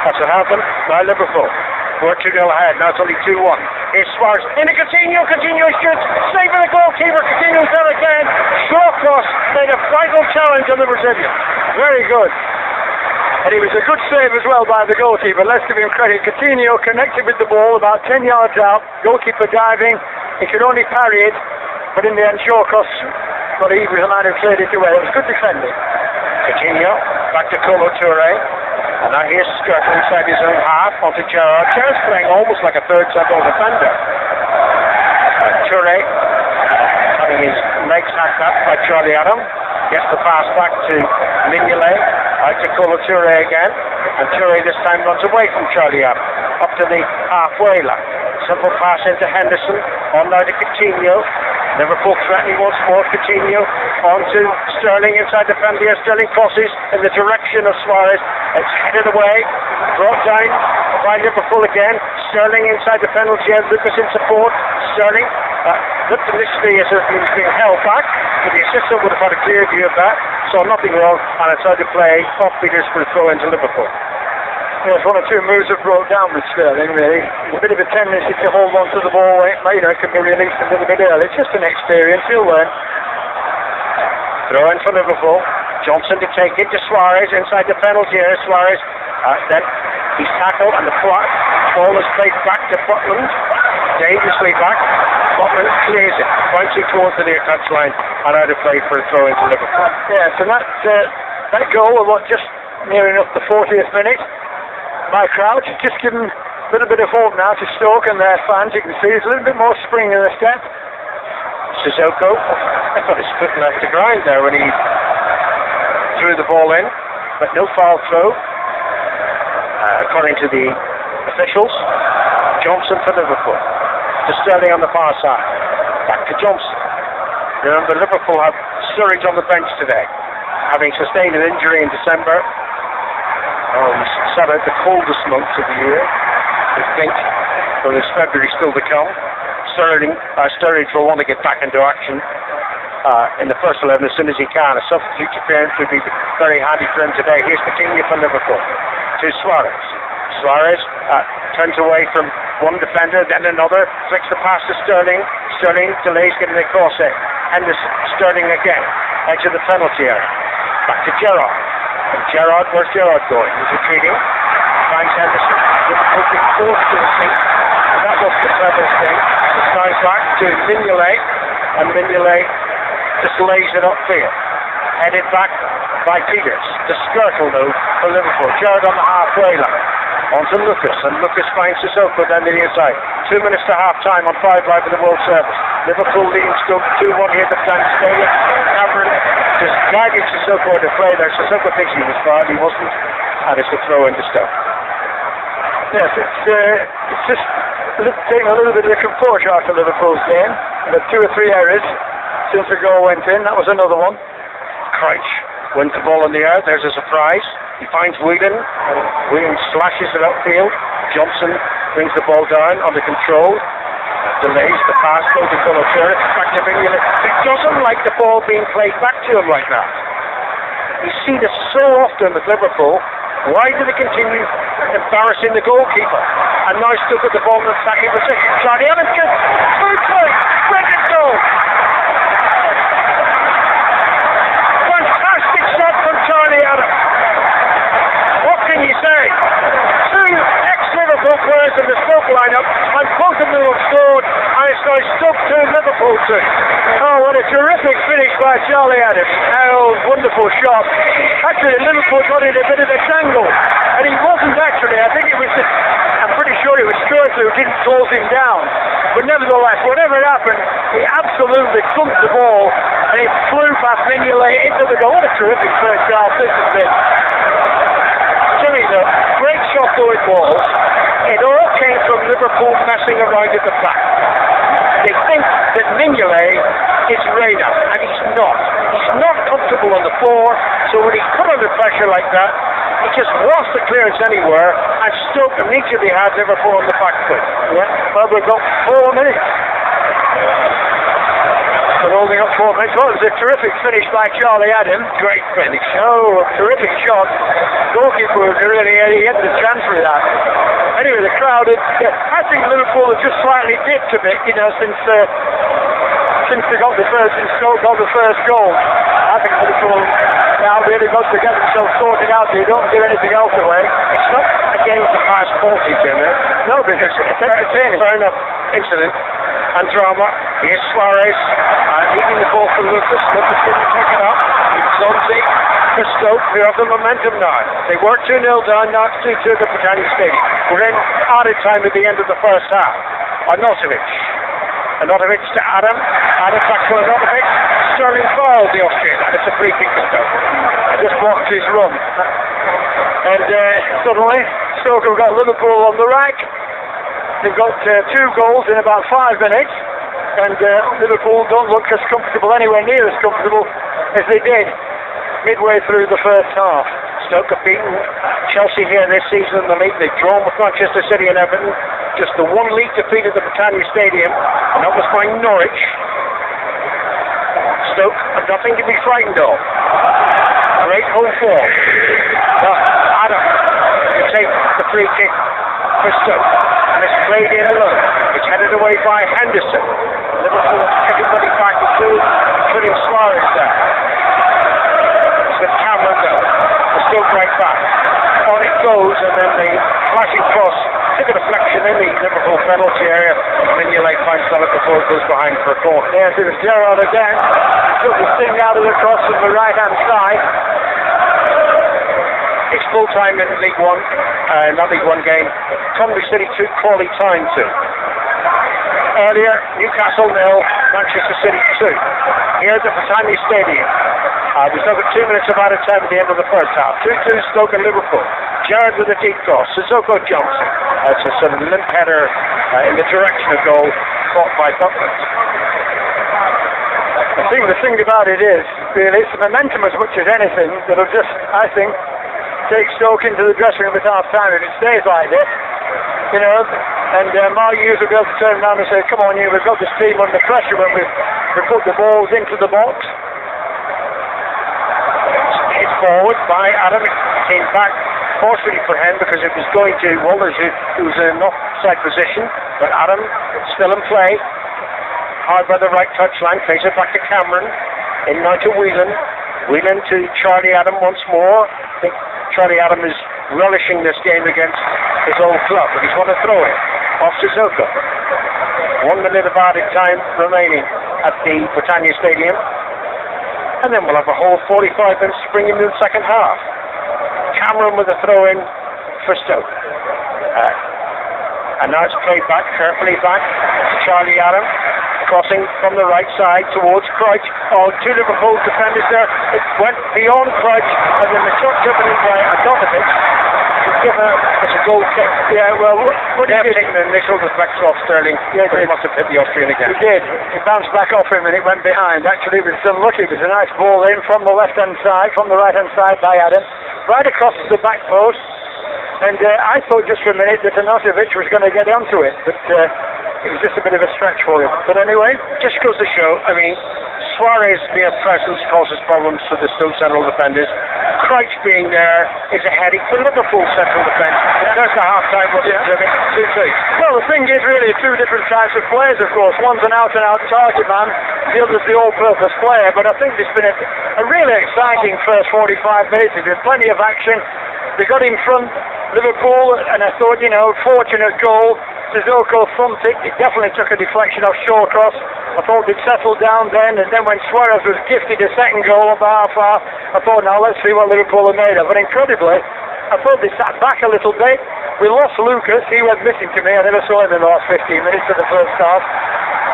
That's what happened. Now Liverpool. We're 2-0 ahead. Now it's only 2-1. Here's Suarez. Into Coutinho. Coutinho shoots. Saving the goalkeeper. Coutinho's done it again. Short cross. Made a vital challenge on the Brazilian. Very good. And he was a good save as well by the goalkeeper. Let's give him credit. Coutinho connected with the ball about 10 yards out. Goalkeeper diving. He could only parry it. But in the end, Shawcross, well, he was the man who played it away. It was good defending. Coutinho. Back to Kolo Touré. And now here's Skirtle inside his own half onto Gerrard. Gerrard's playing almost like a third central defender. Touré having his legs hacked up by Charlie Adam. Gets the pass back to Mignolet. Out to Kolo Touré again. And Touré this time runs away from Charlie Adam. Up to the halfway line. Simple pass into Henderson. On now to Coutinho. Liverpool threatening once more. Coutinho on to Sterling inside the penalty area. Sterling crosses in the direction of Suarez. It's headed away. Brought down by Liverpool again. Sterling inside the penalty area. Lucas in support. Sterling looked initially as if he was being held back, but the assistant would have had a clear view of that. Saw nothing wrong, and it's out to play off Peters for a throw into Liverpool. There's one or two moves that broke down with Sterling, really. A bit of a tendency to hold on to the ball, you know, it can be released a little bit early. It's just an experience, he'll learn. Throw in for Liverpool. Johnson to take it to Suarez inside the penalty area. Suarez, then he's tackled, and the ball is played back to Butland. Dangerously back. Butland clears it, bouncing towards the near touchline, and out of play for a throw into Liverpool. Yeah, so that goal, just near enough the 40th minute. By Crouch, just given a little bit of hope now to Stoke and their fans. You can see there's a little bit more spring in the step. Sissoko, I thought his foot left the ground there when he threw the ball in, but no foul throw. According to the officials, Johnson for Liverpool. To Sterling on the far side. Back to Johnson. Remember, Liverpool have Sturridge on the bench today, having sustained an injury in December. We sat out the coldest months of the year, we think, so there's February still to come. Sturridge will want to get back into action in the first 11 as soon as he can. A substitute appearance would be very handy for him today. Here's Coutinho for Liverpool to Suarez. Suarez turns away from one defender, then another, flicks the pass to Sterling. Sterling delays getting across it. Henderson, Sterling again, edge of the penalty area. Back to Gerrard. And Gerrard, where's Gerrard going? He's retreating. Finds Henderson. Liverpool being forced to retreat. That was the cleverest thing. It's now back to Mignolet. And Mignolet just lays it upfield. Headed back by Peters. The Skirtle though for Liverpool. Gerrard on the halfway line. On to Lucas. And Lucas finds Sissoko down the inside. 2 minutes to half time on 5 live in the World Service. Liverpool leading Stoke 2-1 here at the Flanders Stadium. Cameron just guiding Sissoko into play there. Sissoko thinks he was fouled, he wasn't, and it's a throw into Stoke. Yes, it's just taking a little bit of the composure out of Liverpool's game. But 2 or 3 errors since the goal went in. That was another one. Crouch wins the ball in the air. There's a surprise. He finds Whelan. Whelan slashes it upfield. Johnson brings the ball down under control. Delays the pass, goes to Kolo Touré. Back to Mignolet. He doesn't like the ball being played back to him like that. You see this so often with Liverpool. Why do they continue embarrassing the goalkeeper? And now stuck at the ball in the attacking position. Charlie Evans gets food play. Brilliant goal. Fantastic shot from Charlie Adams. What can you say? 2 ex-Liverpool players in the Stoke lineup, and both of them have scored, and it's now Stoke 2, Liverpool 2. Oh, what a terrific finish by Charlie Adams. Oh, wonderful shot. Actually, Liverpool got in a bit of a tangle, and he wasn't actually. I think it was, I'm pretty sure it was Skirtle who didn't close him down. But nevertheless, whatever happened, he absolutely thumped the ball, and it flew past Mignolet into the goal. What a terrific first half this has been. Jimmy, though. Liverpool messing around at the back. They think that Mignolet is radar, and he's not. He's not comfortable on the floor, so when he's put under pressure like that, he just lost the clearance anywhere, and Stoke immediately had Liverpool on the back foot. Yeah, well, we've got 4 minutes. We're holding up 4 minutes. Well, it was a terrific finish by Charlie Adam. Great finish. Oh, terrific shot. Goalkeeper was really, he had the chance for that. Anyway, the crowd, I think Liverpool have just slightly dipped a bit, since they got the first, since Stoke got the first goal. I think Liverpool now really got to get themselves sorted out so you don't give anything else away. It's not a game to pass 40, Jim. No, because it's entertaining. Fair enough. Incident and drama. Here's Suarez leading the ball for Lucas. Lucas didn't pick it up. It's Zonzi for Stoke, who have the momentum now. They were 2-0 down, now it's 2-2 at the Britannia Stadium. We're in added time at the end of the first half. Arnautovic to Adam. Adam back to Arnautovic. Sterling fouled the Austrian. It's a free kick to Stoke. Just blocked his run. And suddenly, Stoke have got Liverpool on the rack. They've got 2 goals in about 5 minutes. And Liverpool don't look as comfortable, anywhere near as comfortable as they did midway through the first half. Stoke have beaten Chelsea here this season in the league. They've drawn with Manchester City and Everton. Just the one league defeat at the Britannia Stadium, and that was by Norwich. Stoke have nothing to be frightened of. Great home form. Adam to take the free kick for Stoke. And it's played in alone. It's headed away by Henderson. Liverpool everybody back to putting Suarez there. It's with Cameron though. The Stoke right back. On it goes, and then the flashing cross took a deflection in the Liverpool penalty area. Mignolet finds that before it goes behind for a corner. Yes, it was Gerrard again. Took the sting out of the cross from the right-hand side. It's full time in League One, not League One game. Coventry City took Crawley Town 2. Earlier, Newcastle 0, Manchester City 2. Here at the Britannia Stadium. We've still got 2 minutes of added time at the end of the first half. 2-2 Stoke and Liverpool. Gerrard with a deep cross. Sissoko Johnson. That's a sort of limp header in the direction of goal, caught by Butler. The thing about it is, really, it's the momentum as much as anything that'll just, I think, take Stoke into the dressing room at half time if it stays like this. And Mark Hughes will be able to turn around and say, come on, we've got this team under pressure when we put the balls into the box. Hit forward by Adam. It came back forcefully for him because it was going to Walters, who was in an offside position. But Adam still in play. Hard by the right touchline. Plays it back to Cameron. In now to Whelan. Whelan to Charlie Adam once more. I think Charlie Adam is relishing this game against his old club, but he's want to throw it off Sissoko. 1 minute of added time remaining at the Britannia Stadium, and then we'll have a whole 45 minutes to bring him in the second half. Cameron with a throw in for Stoke, and now it's played back carefully back to Charlie Adam, crossing from the right side towards Crouch. Two Liverpool defenders there. It went beyond Crouch, and then the shot driven in by Arnautovic. It's a goal kick. Yeah, well, what they have taken the initial deflection off Sterling. Yeah, but he must have hit the Austrian again. He did. It bounced back off him and it went behind. Actually, it was unlucky. It was a nice ball in from the left-hand side, from the right-hand side by Adam, right across to the back post. And I thought just for a minute that Arnautovic was going to get onto it, but it was just a bit of a stretch for him. But anyway, just goes to show, Suarez being a presence causes problems for the Stoke central defenders. Crouch being there is a headache for Liverpool central defence. There's the half-time run into it. 2-2. Well, the thing is really two different types of players, of course. One's an out-and-out target man, the other's the all-purpose player. But I think it's been a really exciting first 45 minutes. There's been plenty of action. They got in front, Liverpool, and I thought, fortunate goal. Sissoko thumped it. It definitely took a deflection off Shawcross. I thought they'd settled down then, and then when Suarez was gifted a second goal about half, I thought, now let's see what Liverpool are made of. But incredibly, I thought they sat back a little bit. We lost Lucas. He went missing to me. I never saw him in the last 15 minutes of the first half.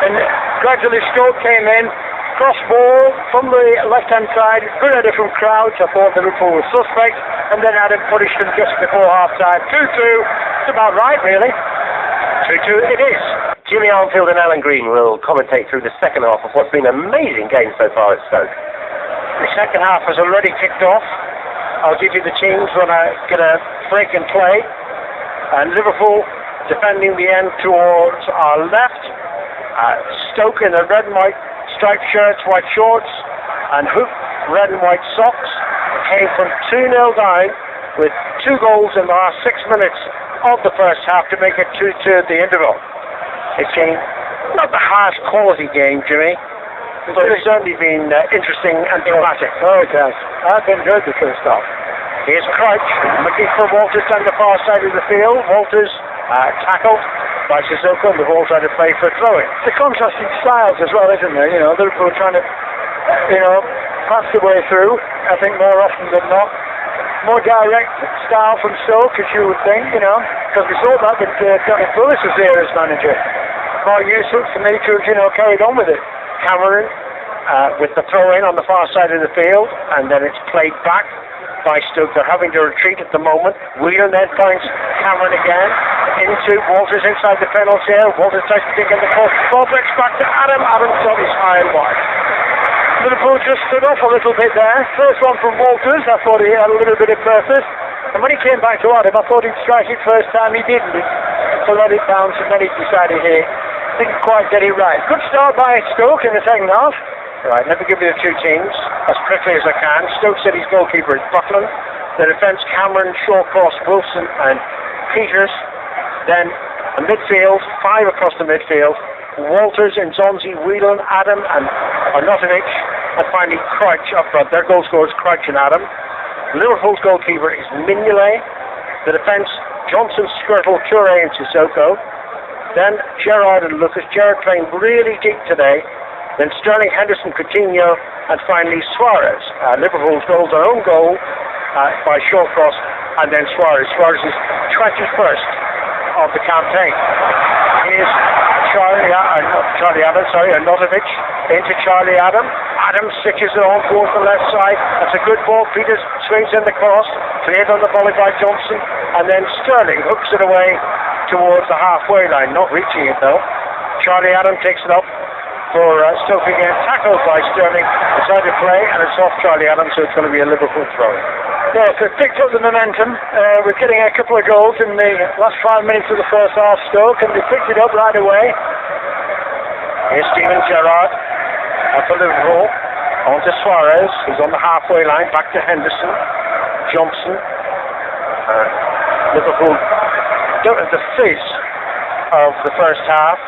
And gradually Stoke came in. Cross ball from the left-hand side, good header from Crouch. I thought Liverpool was suspect, and then Adam punished them just before half-time. 2-2, it's about right, really. 2-2 it is. Jimmy Armfield and Alan Green will commentate through the second half of what's been an amazing game so far at Stoke. The second half has already kicked off. I'll give you the teams when I get a break in play. And Liverpool defending the end towards our left. Stoke in the red and white striped shirts, white shorts, and hoop red and white socks. Came from 2-0 down with 2 goals in the last 6 minutes of the first half to make it 2-2 at the interval. It's been not the highest quality game, Jimmy, but it's certainly been interesting and dramatic. Oh, it has. I've enjoyed the first half. Here's Crouch looking for Walters down the far side of the field. Walters tackled by Sissoko, and the ball's out of play for a throw-in. The contrasting styles as well, isn't there? You know, Liverpool trying to, pass the way through, I think more often than not. More direct style from Stoke, as you would think, because we saw that with Johnny Fullis was there as manager. More useful for me to have, carried on with it. Cameron with the throw-in on the far side of the field, and then it's played back by Stoke. They're having to retreat at the moment. Whelan then finds Cameron again into Walters inside the penalty area. Walters tries to dig in the cross. Ball breaks back to Adam. Adam shot is high and wide. Liverpool just stood off a little bit there. First one from Walters, I thought he had a little bit of purpose. And when he came back to Adam, I thought he'd strike it first time. He didn't. So let it bounce, and then he decided he didn't quite get it right. Good start by Stoke in the second half. Right, let me give you the two teams as quickly as I can. Stoke City's goalkeeper is Buckland. The defence, Cameron, Shawcross, Wilson and Peters. Then a midfield, 5 across the midfield. Walters, Nzonzi, Whelan, Adam and Arnautovic. And finally Crouch up front. Their goal scorers, Crouch and Adam. Liverpool's goalkeeper is Mignolet. The defence, Johnson, Skirtle, Toure and Sissoko. Then Gerrard and Lucas. Gerrard playing really deep today. Then Sterling, Henderson, Coutinho, and finally Suarez. Liverpool's goals, their own goal by Shawcross, and then Suarez. Suarez is 21st of the campaign. Here's Arnautovic into Charlie Adam. Adam stitches it on towards the left side. That's a good ball. Peters swings in the cross. Cleared on the volley by Johnson, and then Sterling hooks it away towards the halfway line, not reaching it though. Charlie Adam takes it up for Stoke again, tackled by Sterling, inside the play, and it's off Charlie Adams, so it's going to be a Liverpool throw. Yes, it picked up the momentum. We're getting a couple of goals in the last 5 minutes of the first half, Stoke, and they picked it up right away. Here's Steven Gerrard for Liverpool, on to Suarez, who's on the halfway line, back to Henderson, Johnson. Liverpool don't have the fizz of the first half.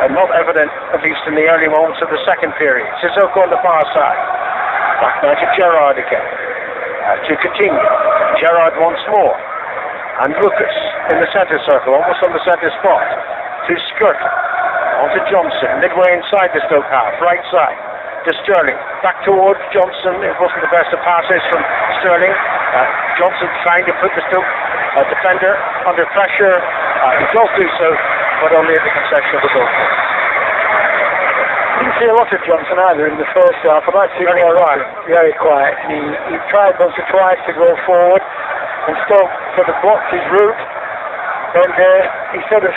Not evident, at least in the early moments of the second period. Sissoko on the far side. Back now to Gerrard again. To Coutinho. Gerrard once more. And Lucas in the centre circle, almost on the centre spot. To Skirt. On to Johnson. Midway inside the Stoke half. Right side. To Sterling. Back towards Johnson. It wasn't the best of passes from Sterling. Johnson trying to put the Stoke defender under pressure. He does do so, but only at the concession of the goalkeeper. Didn't see a lot of Johnson either in the first half. I'd like to see him very quiet. He tried once or twice to go forward, and Stoke sort of blocked his route. And he sort of,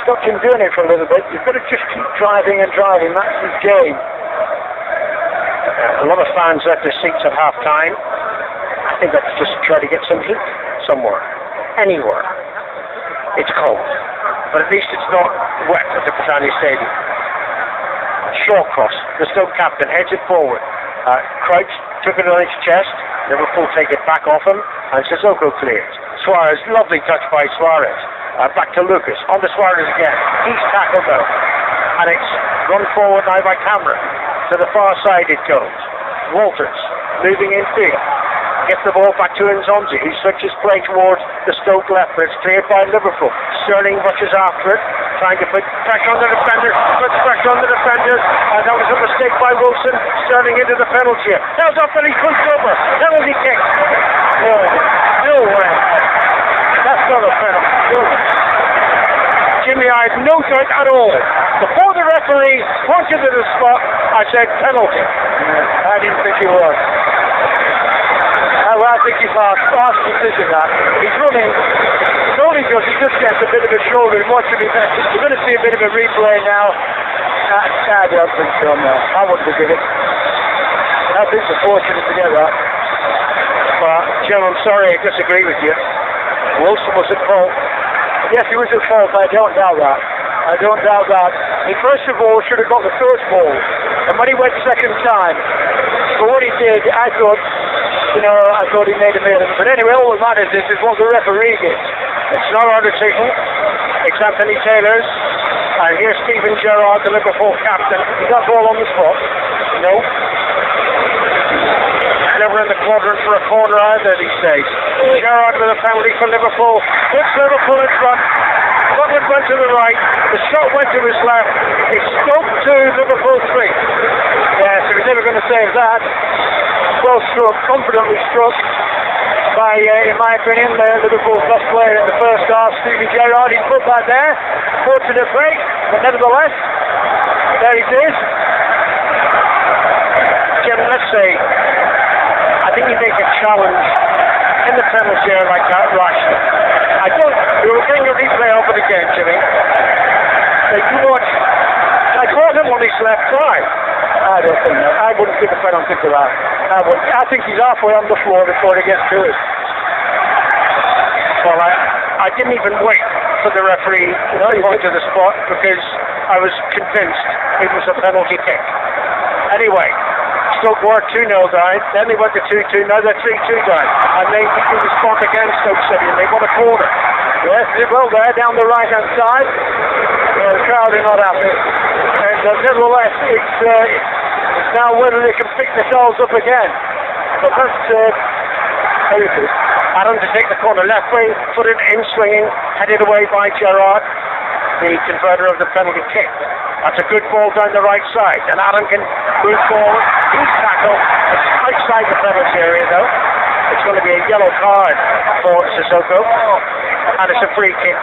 stopped him doing it for a little bit. You've got to just keep driving and driving. That's his game. A lot of fans left their seats at half time. I think that's just to try to get some heat somewhere, anywhere. It's cold, but at least it's not wet at the Britannia Stadium. Shawcross, the Stoke captain, heads it forward. Crouch took it on his chest. Liverpool take it back off him, and Sissoko clears. Suarez, lovely touch by Suarez. Back to Lucas, on to Suarez again. He's tackled though, and it's run forward now by Cameron. To the far side it goes. Walters, moving in field. Gets the ball back to Nzonzi, who switches play towards the Stoke left, but it's cleared by Liverpool. Sterling rushes after it, trying to put pressure on the defender, puts pressure on the defender, and that was a mistake by Wilson. Sterling into the penalty. Held up and he punched over. Penalty kick. No way. That's not a penalty. Jimmy, I had no doubt at all. Before the referee pointed to the spot, I said penalty. I didn't think he was. I think he's harsh decision that. He's running. It's only because he just gets a bit of a shoulder and watching him. You're going to see a bit of a replay now. I don't think so, no. I wouldn't have given it. I think it's fortunate to get that. Well, Jim, I'm sorry, I disagree with you. Wilson was at fault. Yes, he was at fault. I don't doubt that. I don't doubt that. He first of all should have got the first ball. And when he went second time, for what he did, I thought he made a mess of it. But anyway, all that matters is what the referee gets. It's not our decision. It's Anthony Taylor's. And here's Stephen Gerrard, the Liverpool captain. Is that ball on the spot? No. Never in the quadrant for a corner either these days. Gerrard with a penalty for Liverpool. Puts Liverpool in front. Butland went to the right. The shot went to his left. It's Stoke 2, Liverpool 3. Yes, he was never going to save that. Well struck, confidently struck by, in my opinion, Liverpool's best player in the first half, Stephen Gerrard. He put that there. Fortunate break, but nevertheless, there it is. Jim, let's say, I think you make a challenge in the penalty area like that rashly. I don't. We were getting a replay over the game, Jimmy. Like you watch, I called him on his left side. I don't think that. I wouldn't give a penalty to that. I think he's halfway on the floor before he gets to it. Well, I didn't even wait for the referee to go to the spot because I was convinced it was a penalty kick. Anyway, Stoke were 2-0 down, then they went to 2-2, now they're 3-2 down. And they can respond against Stoke City and they want a corner. Yes, they will there, down the right-hand side. The crowd are not happy. And nevertheless, it's now whether they can pick themselves up again. But that's how it is. Adam to take the corner left way, footed in swinging, headed away by Gerrard, the converter of the penalty kick. That's a good ball down the right side, and Adam can move forward. He's tackled. It's outside the penalty area though. It's going to be a yellow card for Sissoko, and it's a free kick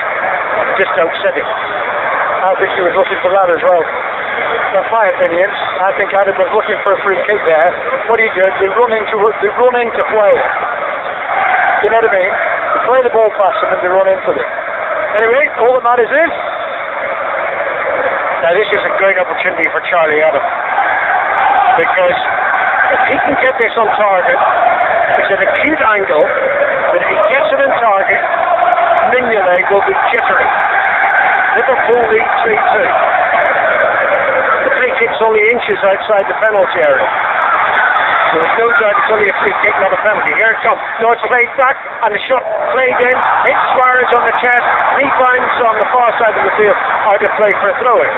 to Stoke City. I think he was looking for that as well. That's my opinion. I think Adam was looking for a free kick there. What he did, they run into play. You know what I mean? They play the ball past them and they run into it. Anyway, all that matters is... Now this is a great opportunity for Charlie Adam. Because if he can get this on target, it's an acute angle, but if he gets it on target, Mignolet will be jittery. Liverpool lead 3-2. The free kick's only inches outside the penalty area. So there's no doubt it's only a free kick, not a penalty. Here it comes. No, it's played back, and the shot played in. Hits Suarez on the chest. Rebounds on the far side of the field. Out of play for a throw-in.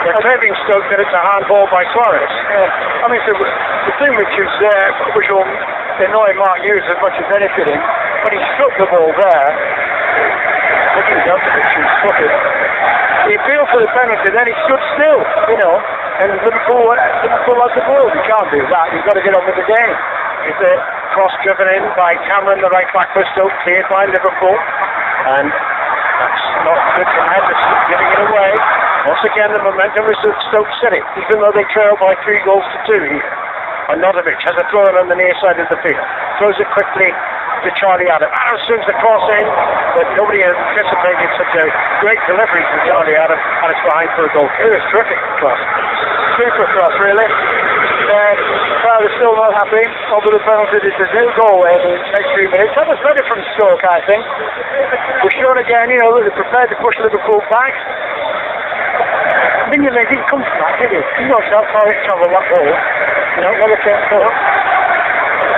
They're claiming Stoke that it's a handball by Suarez. I mean, the thing which will annoy Mark Hughes as much as anything, when he struck the ball there, looking down to the shoot, struck it. He appealed for the penalty, then he stood still, and Liverpool has the ball. You can't do that. You've got to get on with the game. It's a cross driven in by Cameron, the right back for Stoke, cleared by Liverpool, and that's not good from Henderson, giving it away. Once again, the momentum is at Stoke City, even though they trail by 3-2 here. Arnautovic has a throw on the near side of the field. Throws it quickly to Charlie Adam. Adam swings the cross in, but nobody anticipated such a great delivery from Charlie Adam, and it's behind for a goal. It was terrific cross. Super cross, really. The crowd is still not happy over the penalty. There's a new goal in the next 3 minutes. That was better from Stoke, I think. We're shown again, they're prepared to push Liverpool back. Mignolet didn't come from that, did he? He knows how far it travelled that ball.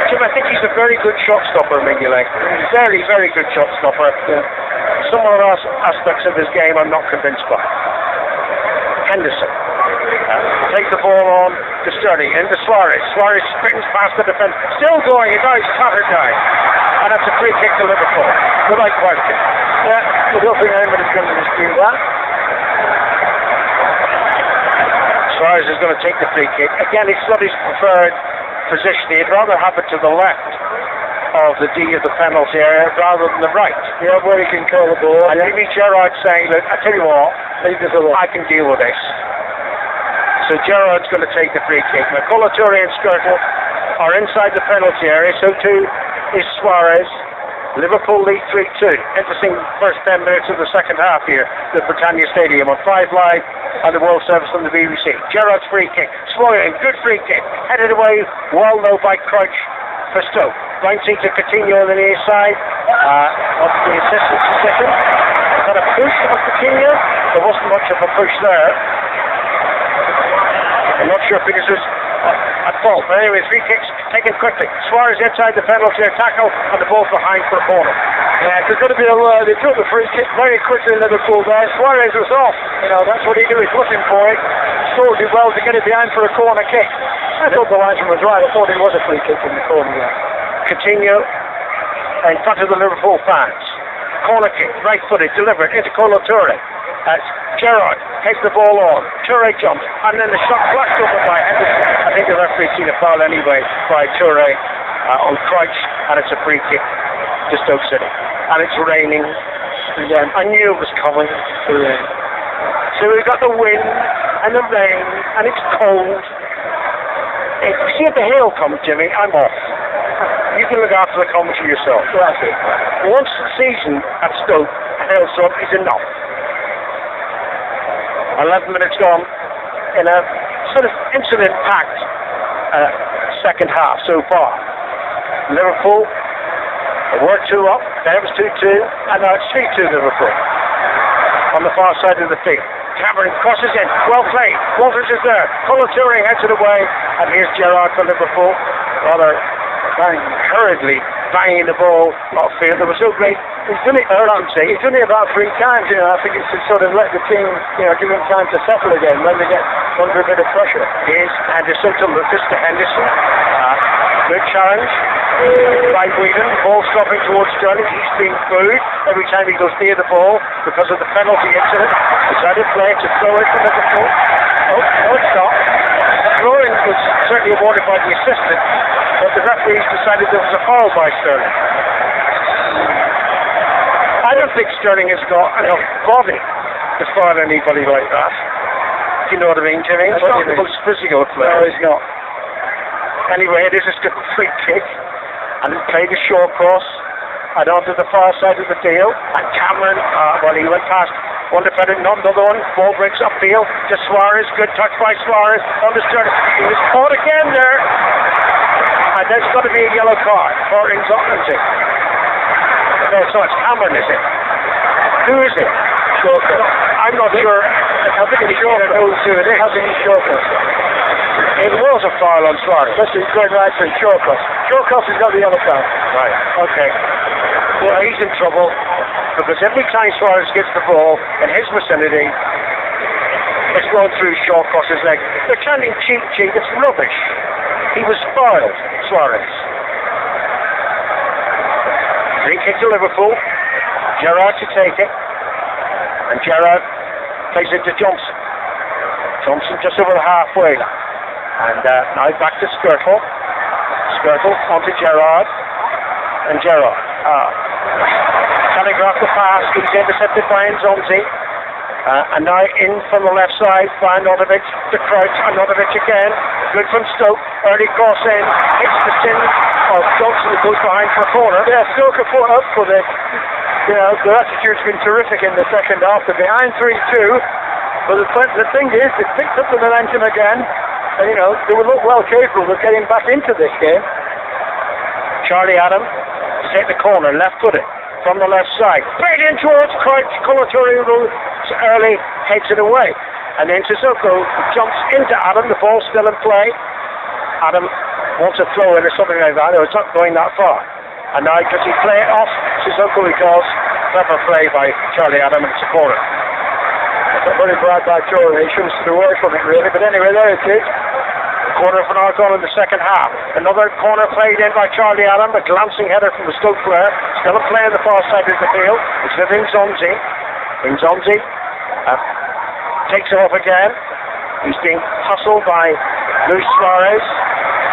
Jim, I think he's a very good shot stopper, Mignolet. Very, very good shot stopper. Some of the aspects of his game I'm not convinced by. Henderson. Take the ball on to Sturdy, into Suarez. Suarez springs past the defence. Still going, he's tattered down. And that's a free kick to Liverpool. Without question. I don't think anybody's going to dispute that. Suarez is going to take the free kick. Again, it's not his preferred position. He'd rather have it to the left of the D of the penalty area rather than the right. Yeah, where he can curl the ball. And maybe Gerrard saying, look, I tell you what, I can deal with this. So Gerrard's going to take the free kick. McCullough, Toure and Skirtle are inside the penalty area, so too is Suarez. Liverpool lead 3-2. Interesting first 10 minutes of the second half here at Britannia Stadium on 5 Live and the World Service from the BBC. Gerrard's free kick. Sloyan, good free kick. Headed away well though by Crouch for Stoke. Bouncing to Coutinho on the near side. Of the assistant position. Got a push on Coutinho. There wasn't much of a push there. I'm not sure if it was at fault, but anyway, free kicks taken quickly. Suarez inside the penalty area, tackle, and the ball's behind for a corner. Yeah, there's going to be they took the free kick very quickly in Liverpool there. Suarez was off. You know, that's what he do. He's looking for it. Stoke did well to get it behind for a corner kick. I thought the linesman was right. I thought it was a free kick in the corner there. Coutinho in front of the Liverpool fans. Corner kick, right-footed, delivered into Kolo Toure. Gerrard takes the ball on. Toure jumps, and then the shot flashed over by Henderson. I think the referee's seen a foul anyway by Toure on Crouch, and it's a free kick to Stoke City. And it's raining again. I knew it was coming. So we've got the wind and the rain, and it's cold. See if the hail comes, Jimmy, I'm off. You can look after the commentary yourself. That's it. Once a season at Stoke, a hailstorm is enough. 11 minutes gone in a sort of incident-packed second half so far. Liverpool were 2 up, then it was 2-2, and now it's 3-2 Liverpool on the far side of the field. Cameron crosses in, well played, Walters is there, Kolo Toure heads it away, and here's Gerrard for Liverpool, rather hurriedly banging the ball off field. There was so great. He's done it He's done it about 3 times, you know. I think it's to sort of let the team, you know, give them time to settle again when they get under a bit of pressure. Here's Henderson to Lucas to Henderson. Good challenge by Whedon. Ball stopping towards Sterling. He's being booed every time he goes near the ball because of the penalty incident. Decided play to throw it for Liverpool. No, it's not. Throwing was certainly awarded by the assistant, but the referees decided there was a foul by Sterling. I don't think Sterling has got enough body to foul anybody like that. Do you know what I mean, Jimmy? He's not the most physical player. No, he's not. Anyway, it is a still free kick, and he played a short cross and onto the far side of the field. And Cameron, he went past one defender, not another one. Ball breaks upfield to Suarez. Good touch by Suarez on the Sterling. He was caught again there, and there's got to be a yellow card for insolvency. No, so it's Cameron, is it? Who is it? Shorter. I'm not sure. I think it's shorter. It has been shorter. It was a foul on Suarez. This is going right for Shawcross. Shawcross has got the yellow card. Right, okay. Well, he's in trouble because every time Suarez gets the ball in his vicinity, it's going through Shawcross's leg. They're chanting cheat. It's rubbish. He was fouled, Suarez. Free kick to Liverpool. Gerrard to take it. And Gerrard plays it to Johnson. Johnson just over the halfway line. And now back to Skirtle. Skirtle onto Gerrard. And Gerrard telegraphed the pass. He's intercepted by Nzonzi. And now in from the left side by Nodovic to Crouch. And Nodovic again. Good from Stoke. Early cross in. Hits the chin of Johnson that goes behind for a corner. Yeah, Stoke have put up for this. You know, their attitude's been terrific in the second half. They're behind 3-2. But the thing is, they picked up the momentum again. And, you know, they will look well capable of getting back into this game. Charlie Adam to take the corner, left-footed from the left side. Straight in towards Crouch. Kolo Toure early takes it away. And then Sissoko jumps into Adam. The ball's still in play. Adam wants a throw in or something like that. No, it's not going that far. And now does he play it off Sissoko? Because clever play by Charlie Adam and it's a corner. That's very bad by Toure. He shouldn't stay away from it really. But anyway, there it is. Quarter of an hour gone in the second half. Another corner played in by Charlie Adam, a glancing header from the Stoke player. Still a play on the far side of the field. It's with Nzonzi. Nzonzi takes it off again. He's being hustled by Luis Suarez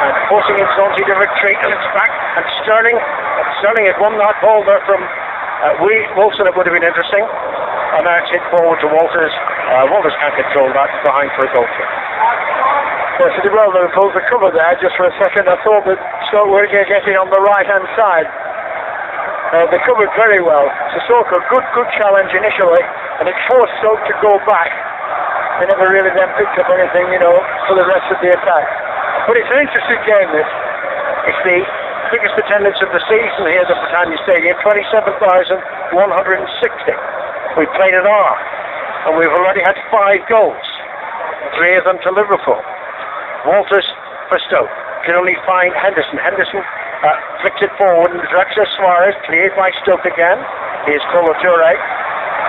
and forcing Nzonzi to retreat, and it's back. And Sterling had won that ball there from Wilson. It would have been interesting. And now it's hit forward to Walters. Walters can't control that. Behind for a goal kick. Yes, it did well, Liverpool, to cover there just for a second. I thought that Stoke were getting on the right-hand side. They covered very well. Sissoko, good challenge initially, and it forced Stoke to go back. They never really then picked up anything, for the rest of the attack. But it's an interesting game, this. It's the biggest attendance of the season here at the Britannia Stadium, 27,160. We played an hour, and we've already had 5 goals. 3 of them to Liverpool. Walters for Stoke can only find Henderson. Henderson flicks it forward in the direction of Suarez, cleared by Stoke again. Here's Kolo Touré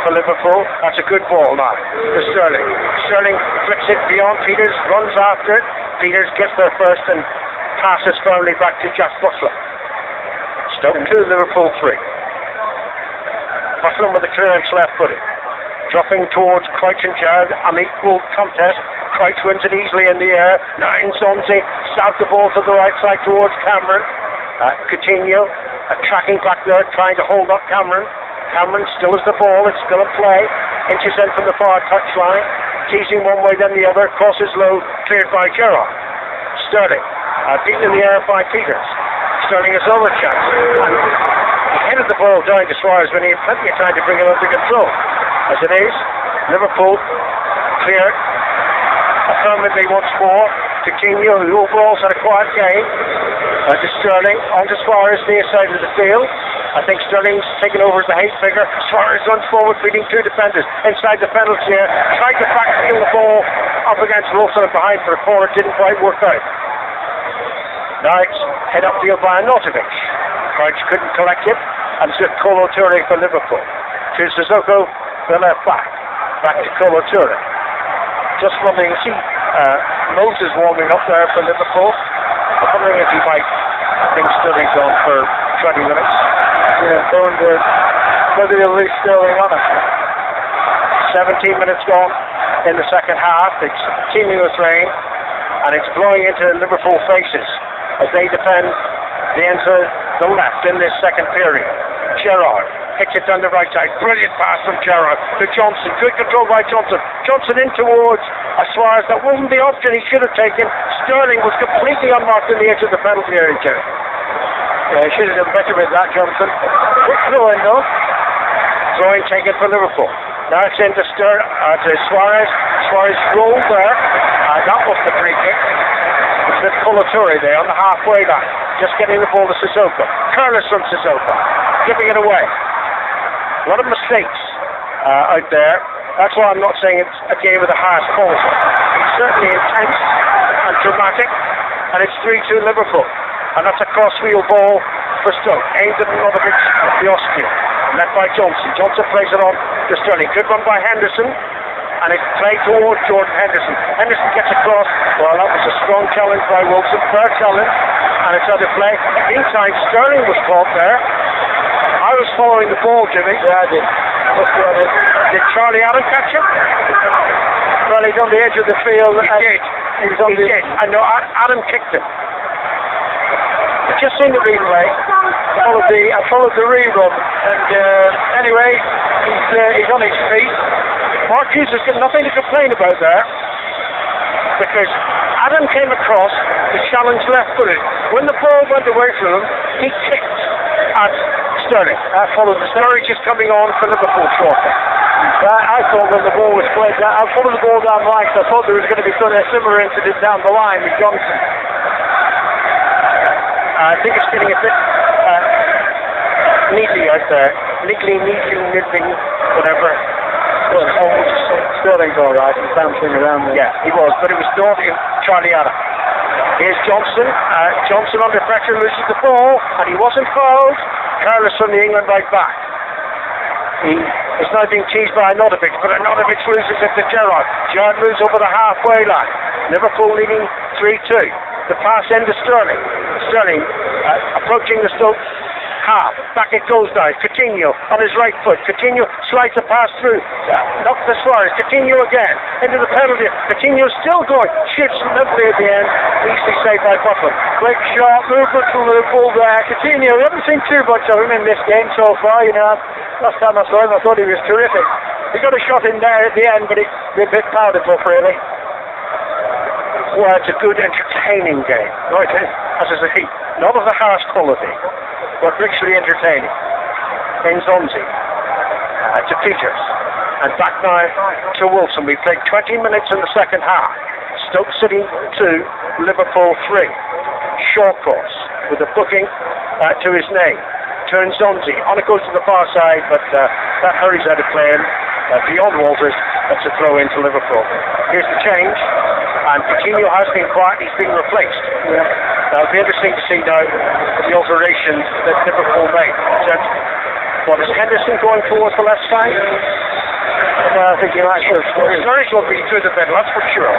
for Liverpool. That's a good ball now to Sterling. Sterling flicks it beyond Peters, runs after it. Peters gets there first and passes firmly back to Jack Butler. Stoke 2, Liverpool 3. Butler with the clearance left-footed. Dropping towards Crouch and Jared, an equal contest. Crouch wins it easily in the air. Now Nzonzi starts the ball to the right side towards Cameron. Coutinho tracking back there, trying to hold up Cameron. Cameron still has the ball, it's still in play. Inches in from the far touchline. Teasing one way then the other. Crosses low, cleared by Gerrard. Sterling, beaten in the air by Peters. Sterling has another chance. And he headed the ball down to Suarez when he had plenty of time to bring it under control. As it is, Liverpool cleared affirmatively once more. Coutinho, who overall's had a quiet game. To Sterling, on to Suarez, near side of the field. I think Sterling's taken over as the hate figure. Suarez runs forward, beating 2 defenders inside the penalty area. Tried to backfield the ball up against Wilson and behind for a corner. Didn't quite work out. Now it's head upfield by Arnautovic. Crouch couldn't collect it, and it's just Kolo Touré for Liverpool. To Sissoko, the left back. Back to Kolo Touré. Just wondering, you see Moses warming up there for Liverpool. I'm wondering if he might bring Sterling on for 20 minutes. Yeah, going to whether he'll leave Sterling on it. 17 minutes gone in the second half. It's teeming with rain, and it's blowing into Liverpool faces as they defend the end of the left in this second period. Gerrard hits it down the right side. Brilliant pass from Gerrard to Johnson. Good control by Johnson. Johnson in towards Suarez. That wasn't the option he should have taken. Sterling was completely unmarked in the edge of the penalty area. Yeah, he should have done better with that, Johnson. Quick throw-in though. Throw-in taken for Liverpool. Now it's into Suarez. Suarez rolled there. That was the free kick. It's with Kolo Touré there on the halfway line. Just getting the ball to Sissoko. Careless from Sissoko. Giving it away. A lot of mistakes out there. That's why I'm not saying it's a game with a harsh call. It's certainly intense and dramatic, and it's 3-2 Liverpool. And that's a cross-wheel ball for Stoke. Aimed at Arnautovic, the Austrian. Led by Johnson. Johnson plays it on to Sterling. Good run by Henderson. And it's played towards Jordan Henderson. Henderson gets across. Well, that was a strong challenge by Wilson. Fair challenge. And it's under play. Meantime, Sterling was caught there. I was following the ball, Jimmy. Yeah, I did. Did Charlie Adam catch him? Well, he's on the edge of the field. He did. He did. I know Adam kicked him. I just seen the replay. I followed the rerun. And anyway, he's on his feet. Mark Hughes has got nothing to complain about there. Because Adam came across the challenge left-footed. When the ball went away from him, he kicked at Sterling. Followed the Sturridge is coming on for Liverpool shortly. I thought when the ball was played, I followed the ball down right, so I thought there was going to be a similar incident down the line with Johnson. I think it's getting a bit neatly out there. Neatly, nibbling, whatever. Well, Sterling's alright, he's bouncing around there. Yeah, he was, but it was naughty Charlie Adam. Here's Johnson. Johnson under pressure loses the ball, and he wasn't fouled. Careless from the England right back. He is now being teased by Arnautovic, but Arnautovic loses it to Gerrard. Gerrard moves over the halfway line. Liverpool leading 3-2. The pass into Sterling. Sterling approaching the Stoke half. Back it goes now. Coutinho on his right foot. Coutinho slides the pass through. Knocked the Suarez. Coutinho again into the penalty. Coutinho still going. Shoots lovely at the end. Easily saved by Butler. Quick shot. Movement from Liverpool there. Coutinho, we haven't seen too much of him in this game so far. Last time I saw him, I thought he was terrific. He got a shot in there at the end, but it's a bit powdered up really. Well, it's a good, entertaining game. Oh, it is. as I say, not of the highest quality, but richly entertaining. Nzonzi to Peters, and back now to Wilson. We played 20 minutes in the second half. Stoke City 2, Liverpool 3. Shawcross with a booking to his name. Turns Nzonzi. On it goes to the far side, but that hurries out of play. Beyond Walters, that's a throw into Liverpool. Here's the change, and Coutinho has been quiet. He's been replaced. Now it'll be interesting to see now the alterations that Liverpool made. What is Henderson going towards the left side? I think he might have. Sturridge will be through the middle, that's for sure.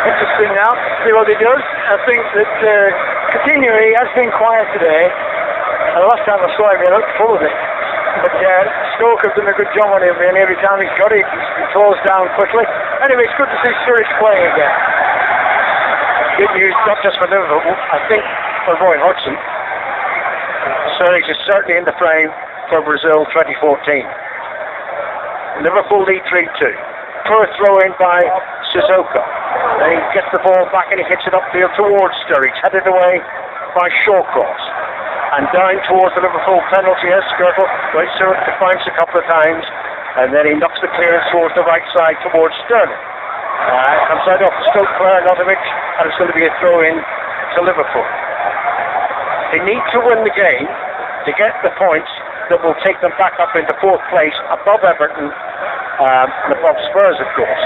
Interesting now, see what he does. I think that Coutinho, he has been quiet today. And the last time I saw him, he looked full of it. But Stoke have done a good job on him, and every time he's got it, he throws down quickly. Anyway, it's good to see Sturridge playing again. Good news, not just for Liverpool, I think for Roy Hodgson. Sturridge is certainly in the frame for Brazil 2014. Liverpool lead 3-2. Poor throw in by Sissoko. Then he gets the ball back and he hits it upfield towards Sturridge, headed away by Shawcross. And down towards the Liverpool penalty as Skirtle waits to defines a couple of times, and then he knocks the clearance towards the right side towards Sterling. Comes out off the Stoke player, Notovic, and it's going to be a throw in to Liverpool. They need to win the game to get the points that will take them back up into fourth place above Everton and above Spurs, of course.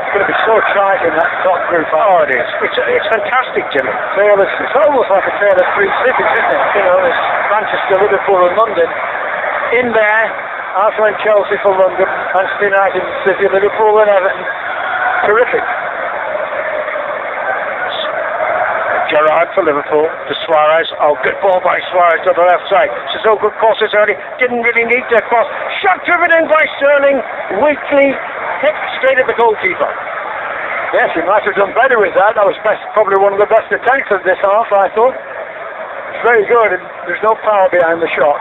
It's going to be so tight in that top group. Oh, it is. It's fantastic, Jimmy. It's almost like a tale of three cities, isn't it? You know, it's Manchester, Liverpool and London. In there, Arsenal and Chelsea for London, Manchester United and City, Liverpool and Everton. Terrific. Gerrard for Liverpool to Suarez. Oh, good ball by Suarez to the left side. Sissoko crosses early. Didn't really need to cross. Shot driven in by Sterling. Weakly hit straight at the goalkeeper. Yes, he might have done better with that. That was probably one of the best attempts of this half, I thought. It's very good, and there's no power behind the shot.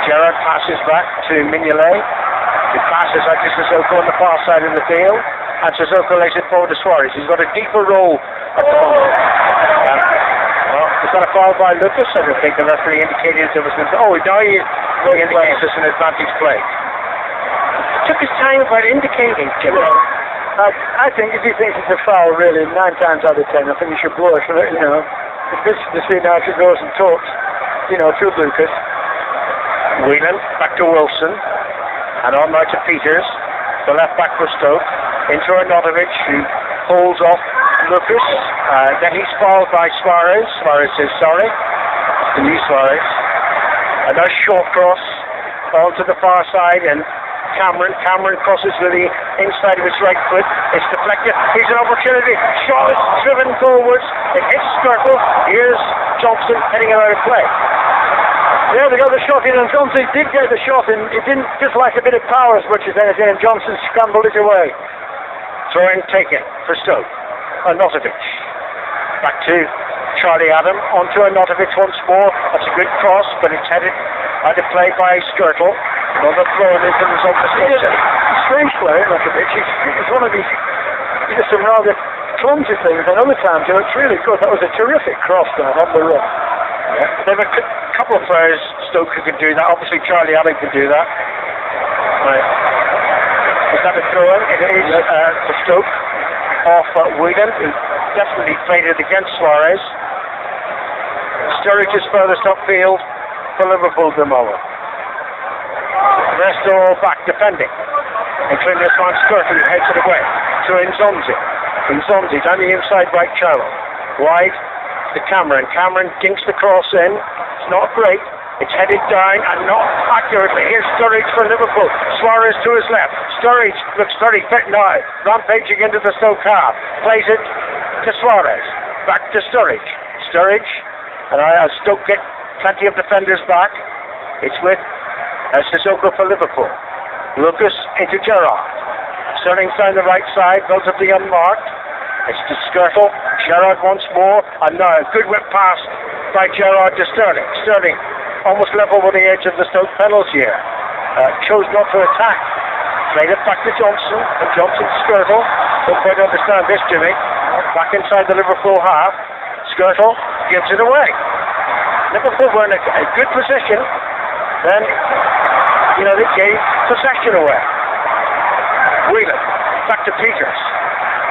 Gerrard passes back to Mignolet. He passes out to Sissoko on the far side of the field. And Sissoko lays it forward to Suarez. He's got a deeper role at the moment. Well, he's got a foul by Lucas. I don't think the referee indicated there was an... Oh, now he indicates us an advantage play. He took his time about indicating, Jimmy. I think if he thinks it's a foul, really, 9 times out of 10, I think he should blow it for it, you know. It's good to see now if he goes and talks, you know, to Lucas. Whelan back to Wilson. And on now to Peters, the left back for Stoke. Into Arnautovic, who holds off Lucas. Then he's fouled by Suarez. Suarez says sorry. The new Suarez. And now Shawcross on to the far side, and Cameron crosses with the inside of his right foot. It's deflected. Here's an opportunity. Shaw is driven forwards. It hits Skirtle. Here's Johnson heading it out of play. Yeah, they got the shot in, and Johnson did get the shot in. It didn't just like a bit of power as much as anything, and Johnson scrambled it away. Throw-in taken for Stoke. Arnautovic. Back to Charlie Adam. Onto Arnautovic once more. That's a good cross, but it's headed out of play by Skirtle. Another throw-in into the result of Stoke. Strange play, Arnautovic. He's one of these... He does some rather clumsy things, and other times he looks really good. That was a terrific cross there on the run. Yeah. There were a couple of players Stoke who could do that. Obviously Charlie Adam could do that. Right. Is that a throw-in? It is for Stoke. Off Whelan, who definitely played it against Suarez. Sturridge is furthest upfield for Liverpool at the moment. The rest are all back defending, including this one Skirtle, who heads it away to Nzonzi. Nzonzi down the inside right channel. Wide to Cameron. Cameron dinks the cross in. It's not great. It's headed down and not accurately. Here's Sturridge for Liverpool. Suarez to his left. Sturridge looks very fit now. Rampaging into the Stoke half. Plays it to Suarez. Back to Sturridge. Sturridge. And Stoke get plenty of defenders back. It's with Sissoko for Liverpool. Lucas into Gerrard. Sterling's down the right side. Relatively unmarked. It's to Skirtle. Gerrard once more. And now a good whip pass by Gerrard to Sterling. Sterling almost level with the edge of the Stoke penalty here. Chose not to attack. Played it back to Johnson. And Johnson to Skirtle. Don't quite understand this, Jimmy. Back inside the Liverpool half. Skirtle gives it away. Liverpool were in a good position. Then, they gave possession away. Whelan, back to Peters.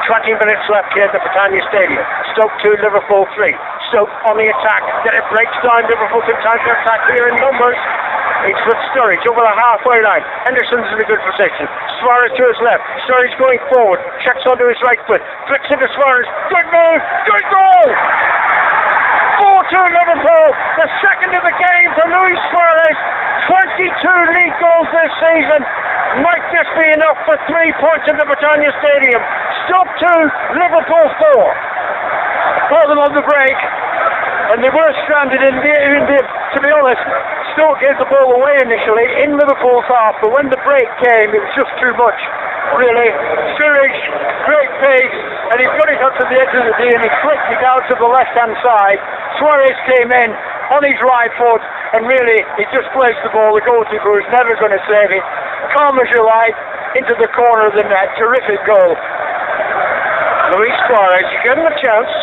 20 minutes left here at the Britannia Stadium. Stoke 2, Liverpool 3. Stoke on the attack. Then it breaks down. Liverpool can time to attack here in numbers. It's with Sturridge over the halfway line. Henderson's in a good position. Suarez to his left. Sturridge going forward. Checks onto his right foot. Flicks into Suarez. Good move. Good goal. 4-2 Liverpool. The second of the game for Luis Suarez. 22 league goals this season. Might this be enough for 3 points in the Britannia Stadium? Stoke 2, Liverpool 4. Brought them on the break, and they were stranded in the to be honest, Stoke gave the ball away initially in Liverpool's half, but when the break came, it was just too much, really. Sturridge, great pace, and he's got it up to the edge of the D, and he flicked it out to the left-hand side. Suarez came in on his right foot, and really, he just placed the ball. The goalkeeper was never going to save it. Calm as you like, into the corner of the net. Terrific goal. Luis Suarez, you give him a chance,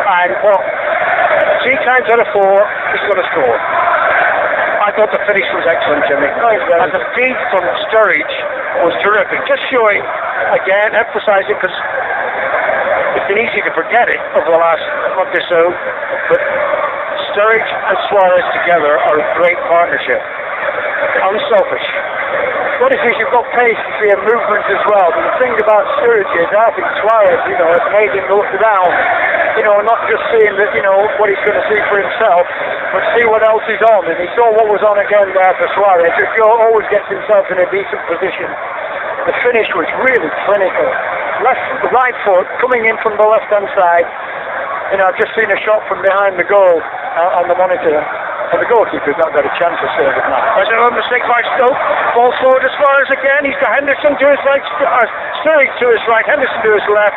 and 3 times out of 4, he's going to score. I thought the finish was excellent, Jimmy. And the feed from Sturridge was terrific. Just showing, again, emphasising, because it's been easy to forget it over the last month or so, but Sturridge and Suarez together are a great partnership. Unselfish. What it is, you've got pace to see a movement as well. But the thing about Sturridge is, I think Suarez, has made him look around, not just seeing that, what he's going to see for himself, but see what else is on. And he saw what was on again there for Suarez. He always gets himself in a decent position. The finish was really clinical. Right foot coming in from the left-hand side. I've just seen a shot from behind the goal on the monitor. And the goalkeeper's not got a chance of saving that. There's a mistake by Stoke. Ball forward as far as again. He's got Henderson to his right, Sturridge to his right, Henderson to his left.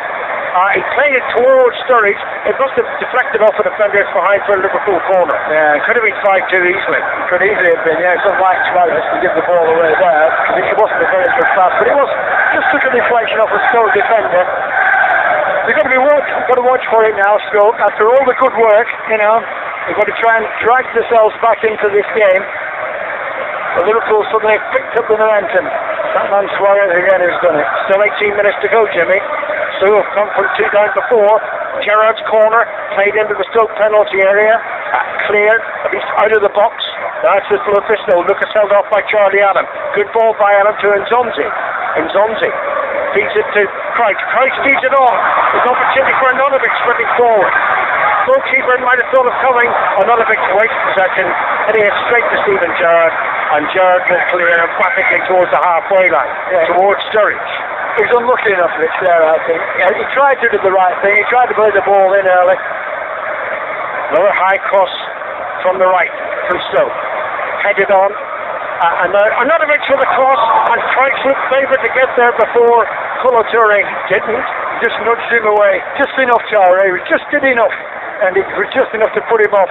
He played it towards Sturridge. It must have deflected off a defender behind for a Liverpool corner. Yeah, it could have been 5-2 easily. It could easily have been, yeah. It's unlike Suarez to give the ball away there, because it wasn't a very good pass, but it was just took a deflection off a Stoke defender. They've got to watch for it now, Stoke. After all the good work, they've got to try and drag themselves back into this game. But Liverpool suddenly picked up the momentum. That man Suarez again has done it. Still 18 minutes to go, Jimmy. So have come from 2 down before. Gerrard's corner, played into the Stoke penalty area. Cleared, at least out of the box. That's with Lucas, though. Lucas held off by Charlie Adam. Good ball by Adam to Nzonzi. Nzonzi feeds it to Crouch. Crouch feeds it on. There's an opportunity for Ananovic slipping forward. Goalkeeper might have thought of coming. Ananovic waits possession, heading it straight to Steven Gerrard. And Gerrard will clear emphatically towards the halfway line, towards Sturridge. He's unlucky enough for it there, I think. He tried to do the right thing. He tried to play the ball in early. Another high cross from the right from Stoke. Headed on. And Ananovic for the cross. And Crouch looked favoured to get there before Colo-Touré didn't. Just nudged him away. Just enough, Touré. He just did enough. And it was just enough to put him off.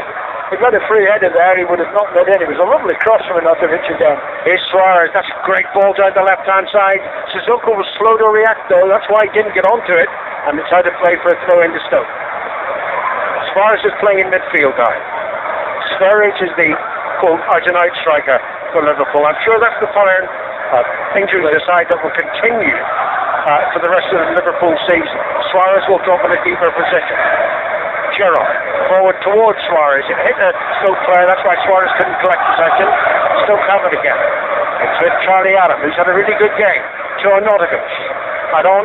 If he got a free header there, he would have not let in. It was a lovely cross from Ananovic again. Here's Suarez. That's a great ball down the left-hand side. Suzuki was slow to react, though. That's why he didn't get onto it. And it's had to play for a throw into Stoke. Suarez is playing in midfield now. Sturridge is the, quote, out-and-out striker for Liverpool. I'm sure that's the pattern of injuries aside that will continue for the rest of the Liverpool season. Suarez will drop in a deeper position. Gerrard forward towards Suarez. It hit a Stoke player, that's why Suarez couldn't collect possession. Stoke have it again. It's with Charlie Adam, who's had a really good game. To Ananovic. And on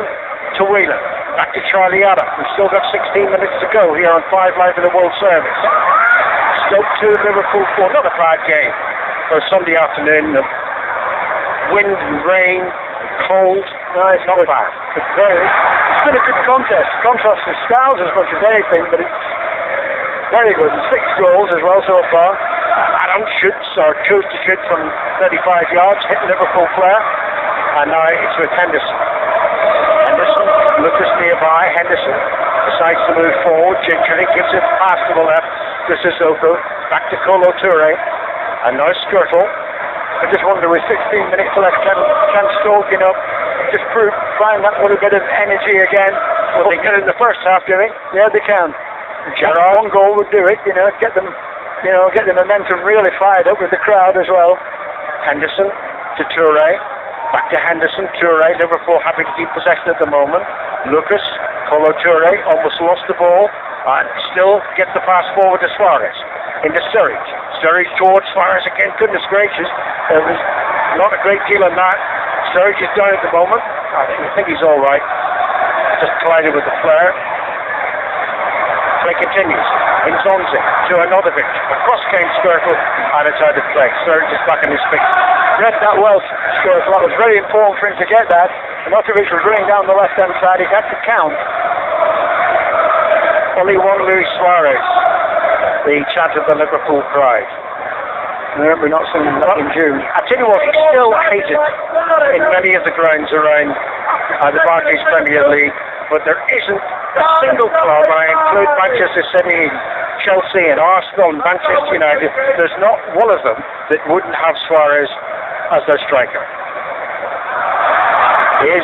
to Whelan. Back to Charlie Adam. We've still got 16 minutes to go here on 5 Live in the World Service. Stoke 2, Liverpool 4. Not a bad game for a Sunday afternoon. Wind and rain, cold. No, it's not bad. It's been a good contest. Contrast to styles as much as anything, but it's very good. 6 goals as well so far. Adam chose to shoot from 35 yards, hit Liverpool player, and now it's with Henderson. Lucas nearby. Henderson decides to move forward. Gingerly gives it past to the left to Sissoko. Back to Colo-Touré, and now Skirtle. I just wonder, with 16 minutes left, can Stoke, just find that little bit of energy again? Well, they get it in the first half, Jimmy. Yeah, they can. Gerrard. One goal would do it, get them, get the momentum really fired up with the crowd as well. Henderson to Toure. Back to Henderson. Toure. Liverpool happy to keep possession at the moment. Lucas. Kolo Toure almost lost the ball. And still gets the pass forward to Suarez. Into Sturridge. Sturridge towards Suarez again. Goodness gracious. There was not a great deal on that. Sturridge is down at the moment. I think he's all right. Just collided with the flare. Play continues. Inzonzi to Anodovic. Across came Skirtle and it's out of play. Sturridge is back on his feet. Read that well, Skirtle. That was very important for him to get that. Anodovic was running down the left-hand side. He had to count. Only one Luis Suarez. The chant of the Liverpool pride. We're not seeing that in June. I tell you what, he's still hated in many of the grounds around the Barclays Premier League, but there isn't a single club, and I include Manchester City, Chelsea and Arsenal and Manchester United, there's not one of them that wouldn't have Suarez as their striker. He is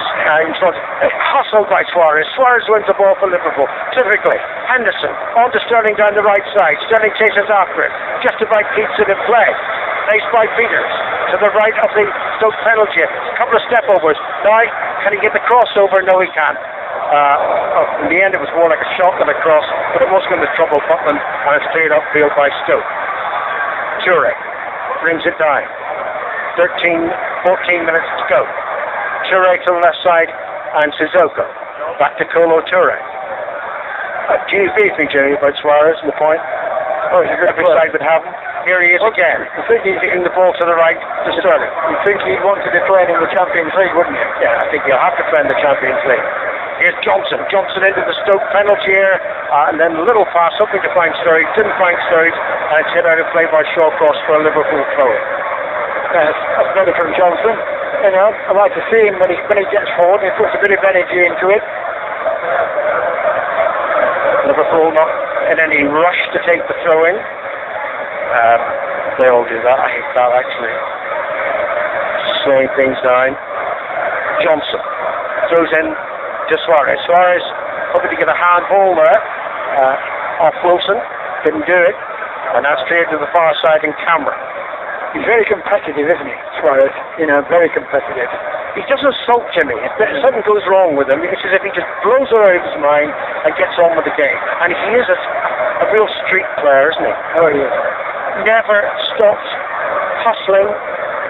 hustled by Suarez. Suarez wins the ball for Liverpool. Typically, Henderson on to Sterling down the right side. Sterling chases after it. Just about keeps it in play. Placed by Peters to the right of the Stoke penalty. A couple of step overs. Now, can he get the crossover? No, he can't. In the end, it was more like a shot than a cross, but it was going to trouble Butland, and it's cleared upfield by Stoke. Toure brings it down. 14 minutes to go. Toure to the left side and Sissoko. Back to Kolo Toure. Jimmy beat me, Jimmy, about Suarez and the point. Oh, he's a good side would have him. Here he is again. I think he's kicking the ball to the right to Sterling. You think he'd want to defend in the Champions League, wouldn't you? Yeah, I think he'll have to defend the Champions League. Here's Johnson. Johnson into the Stoke penalty here, and then a little pass hoping to find Sturridge. Didn't find Sturridge, and it's hit out of play by Shawcross for a Liverpool throw. Yes, that's better from Johnson. I like to see him when he gets forward. He puts a bit of energy into it. Liverpool not in any rush to take the throw in. They all do that. I hate that actually. Slowing things down. Johnson throws in to Suarez. Suarez hoping to get a handball there off Wilson. Didn't do it. And that's cleared to the far side in Cameron. He's very competitive, isn't he, Suarez? Very competitive. He doesn't sulk, Jimmy. If something goes wrong with him, it's as if he just blows it out of his mind and gets on with the game. And he is a real street player, isn't he? Oh, he is. Never stops hustling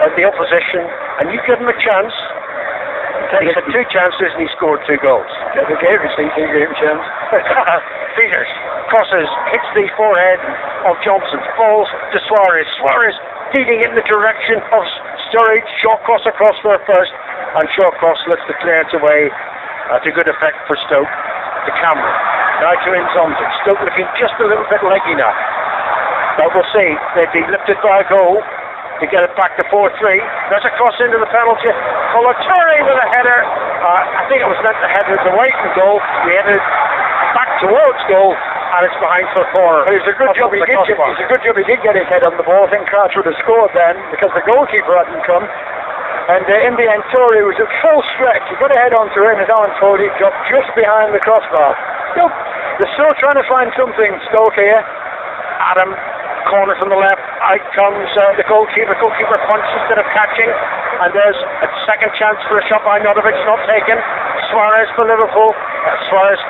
at the opposition, and you give him a chance. He's had 2 chances and he scored 2 goals. The game received, he gave him a chance. Peters crosses, hits the forehead of Johnson, falls to Suarez. Suarez feeding it in the direction of Sturridge. Shawcross across there first, and Shawcross lets the clearance away to good effect for Stoke. To Cameron, now to Inzonzi. Stoke looking just a little bit leggy now. But we'll see. They'd be lifted by a goal to get it back to 4-3. There's a cross into the penalty. Kolo Toure with a header. I think it was meant to head it away from goal. He headed back towards goal, and it's behind for a corner. It's a good job he did. It's a good job he did get his head on the ball. I think Crouch would have scored then because the goalkeeper hadn't come. And in the end, Toure was at full stretch. He got a head onto him. His arm forward. He dropped just behind the crossbar. Nope. They're still trying to find something, Stoke here. Adam, corner from the left, out comes the goalkeeper. Goalkeeper punch instead of catching, and there's a second chance for a shot by Anodovic, not taken. Suarez for Liverpool. Suarez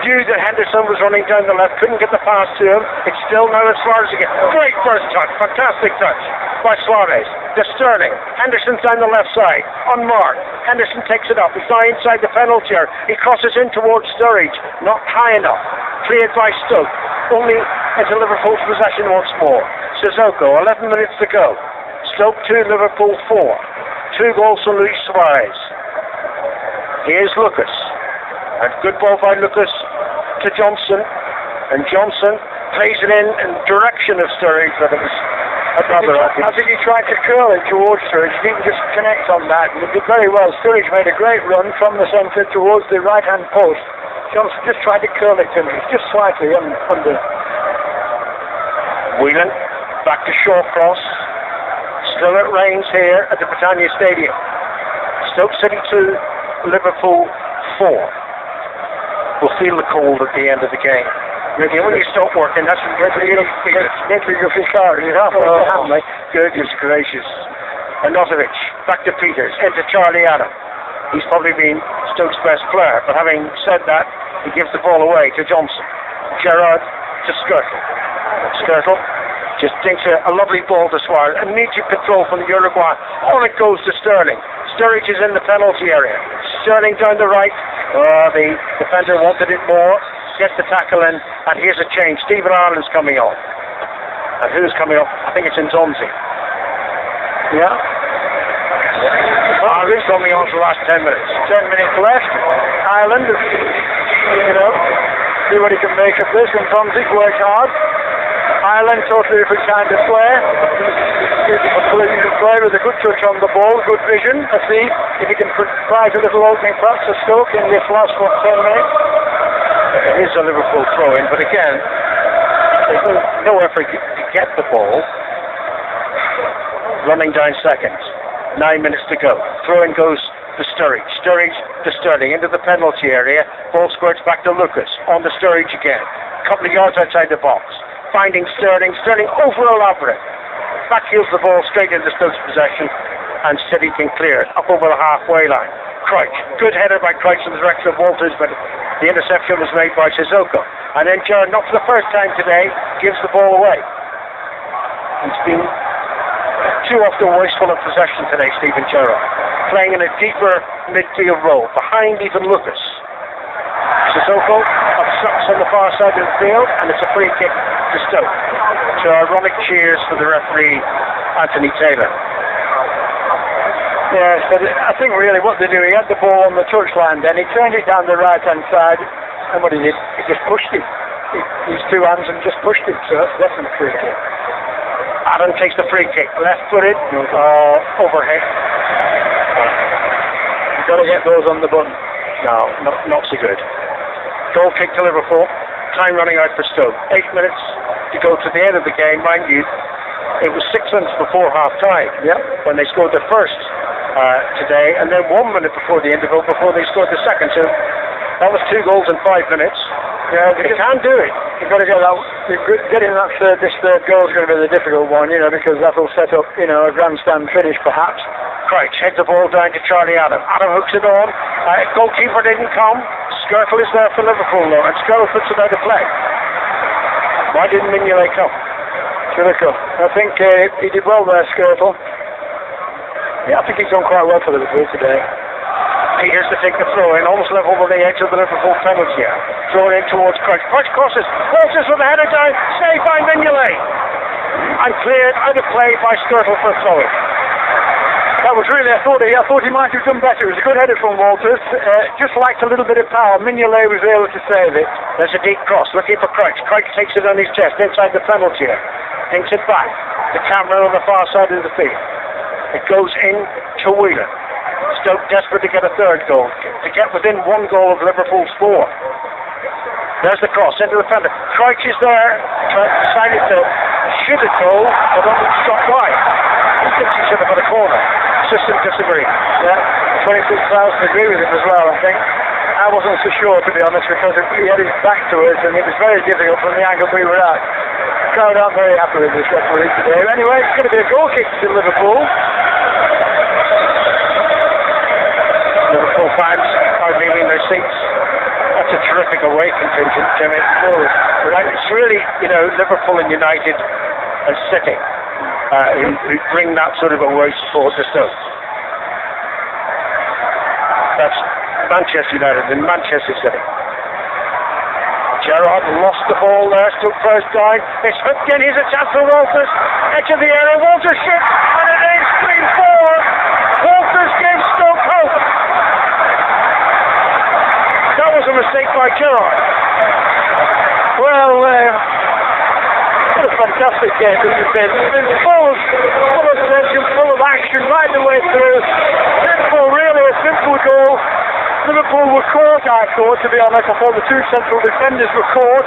knew that Henderson was running down the left, couldn't get the pass to him. It's still now Suarez again. Great first touch, fantastic touch by Suarez. To Sterling. Henderson's down the left side, unmarked. Henderson takes it up. He's now inside the penalty area. He crosses in towards Sturridge, not high enough. Cleared by Stoke. Only into Liverpool's possession once more. Sissoko, 11 minutes to go. Stoke 2, Liverpool 4. 2 goals for Luis Suarez. Here's Lucas. And good ball by Lucas to Johnson. And Johnson plays it in direction of Sturridge, but it was I think he tried to curl it towards Sturridge. He didn't just connect on that. He did very well. Sturridge made a great run from the centre towards the right-hand post. Johnson just tried to curl it to him. He's just slightly under. Whelan, back to Shawcross. Still it rains here at the Britannia Stadium. Stoke City 2, Liverpool 4. We'll feel the cold at the end of the game. Maybe when you stop working, that's when you Go for start. You have to. Goodness gracious. Anotovic, back to Peters, into Charlie Adam. He's probably been Stoke's best player, but having said that, he gives the ball away to Johnson. Gerrard to Skirtle. Skirtle just dinks a lovely ball to Suarez. Immediate control from Uruguay. On it goes to Sterling. Sturridge is in the penalty area. Sterling down the right. The defender wanted it more. Gets the tackle in, and here's a change. Stephen Ireland's coming on. And who's coming off? I think it's Nzonzi. Yeah. Ireland's coming on for the last 10 minutes. 10 minutes left. Ireland, see what he can make of this. And Tomzik works hard. Ireland, totally different kind of player. A player with a good touch on the ball, good vision. Let's see if he can provide a little opening perhaps to Stoke in this last 10 minutes. It is a Liverpool throw-in, but again, there's no effort to get the ball. Running down seconds. 9 minutes to go. Throw-in goes to Sturridge. Sturridge to Sterling into the penalty area. Ball squirts back to Lucas. On to Sturridge again. A couple of yards outside the box. Finding Sterling. Sterling over elaborate. Backheels the ball straight into Stoke's possession, and City can clear it up over the halfway line. Crouch. Good header by Crouch in the direction of Walters, but the interception was made by Sissoko. And then Gerrard, not for the first time today, gives the ball away. He's been too often wasteful of possession today, Stephen Gerrard. Playing in a deeper midfield role, behind even Lucas. Sissoko obstructs on the far side of the field, and it's a free kick to Stoke. So ironic cheers for the referee, Anthony Taylor. Yes, but I think really what they do, he had the ball on the touchline, then he turned it down the right-hand side, and what he did, he just pushed it. His two hands and just pushed it, so that's definitely a free kick. Adam takes the free kick, left-footed, overhead. You've got to get those on the button. No, not so good. Goal kick to Liverpool, time running out for Stoke. 8 minutes to go to the end of the game, mind you. It was 6 minutes before half-time when they scored the first today, and then 1 minute before the interval before they scored the second. So that was 2 goals in 5 minutes. Yeah, they can do it. You've got to get that. Getting this third goal is going to be the difficult one, because that will set up, a grandstand finish perhaps. Crouch heads the ball down to Charlie Adam. Adam hooks it on. Goalkeeper didn't come. Skirtle is there for Liverpool though, and Skirtle puts it out of play. Why didn't Mignolet come? I think he did well there, Skirtle. Yeah, I think he's done quite well for Liverpool today. Peters to take the throw in, almost level with the edge of the Liverpool penalty here. Thrown in towards Crouch. Crouch crosses. Walters with the header down. Saved by Mignolet. And cleared out of play by Skirtle for a throw in. That was really, I thought he might have done better. It was a good header from Walters. Just lacked a little bit of power. Mignolet was able to save it. There's a deep cross, looking for Crouch. Crouch takes it on his chest inside the penalty area. Thinks it back. The camera on the far side of the field. It goes in to Whelan. Stoke desperate to get a third goal, to get within 1 goal of Liverpool's 4. There's the cross into the penalty. Crouch is there, decided to shoot a goal, but only shot wide. He thinks he should have got a corner. System disagree. Yeah, 26,000 agree with him as well, I think. I wasn't so sure, to be honest, because he had his back to us, and it was very difficult from the angle we were at. The crowd aren't very happy with this referee today. Anyway, it's going to be a goal kick to Liverpool. Liverpool fans are leaving their seats. That's a terrific away contingent, Jimmy. It's really, Liverpool and United and City who bring that sort of away support to Stoke. That's Manchester United and Manchester City. Gerrard lost the ball there, Stoke first down. It's hooked in, here's a chance for Walters. Edge of the area, Walters shoots, and it is 3-4. Walters gives Stoke hope. That was a mistake by Gerrard. Well, what a fantastic game this has been. It's been full of tension, full of action right the way through. Simple, really a simple goal. Liverpool were caught, I thought, to be honest. I thought the 2 central defenders were caught.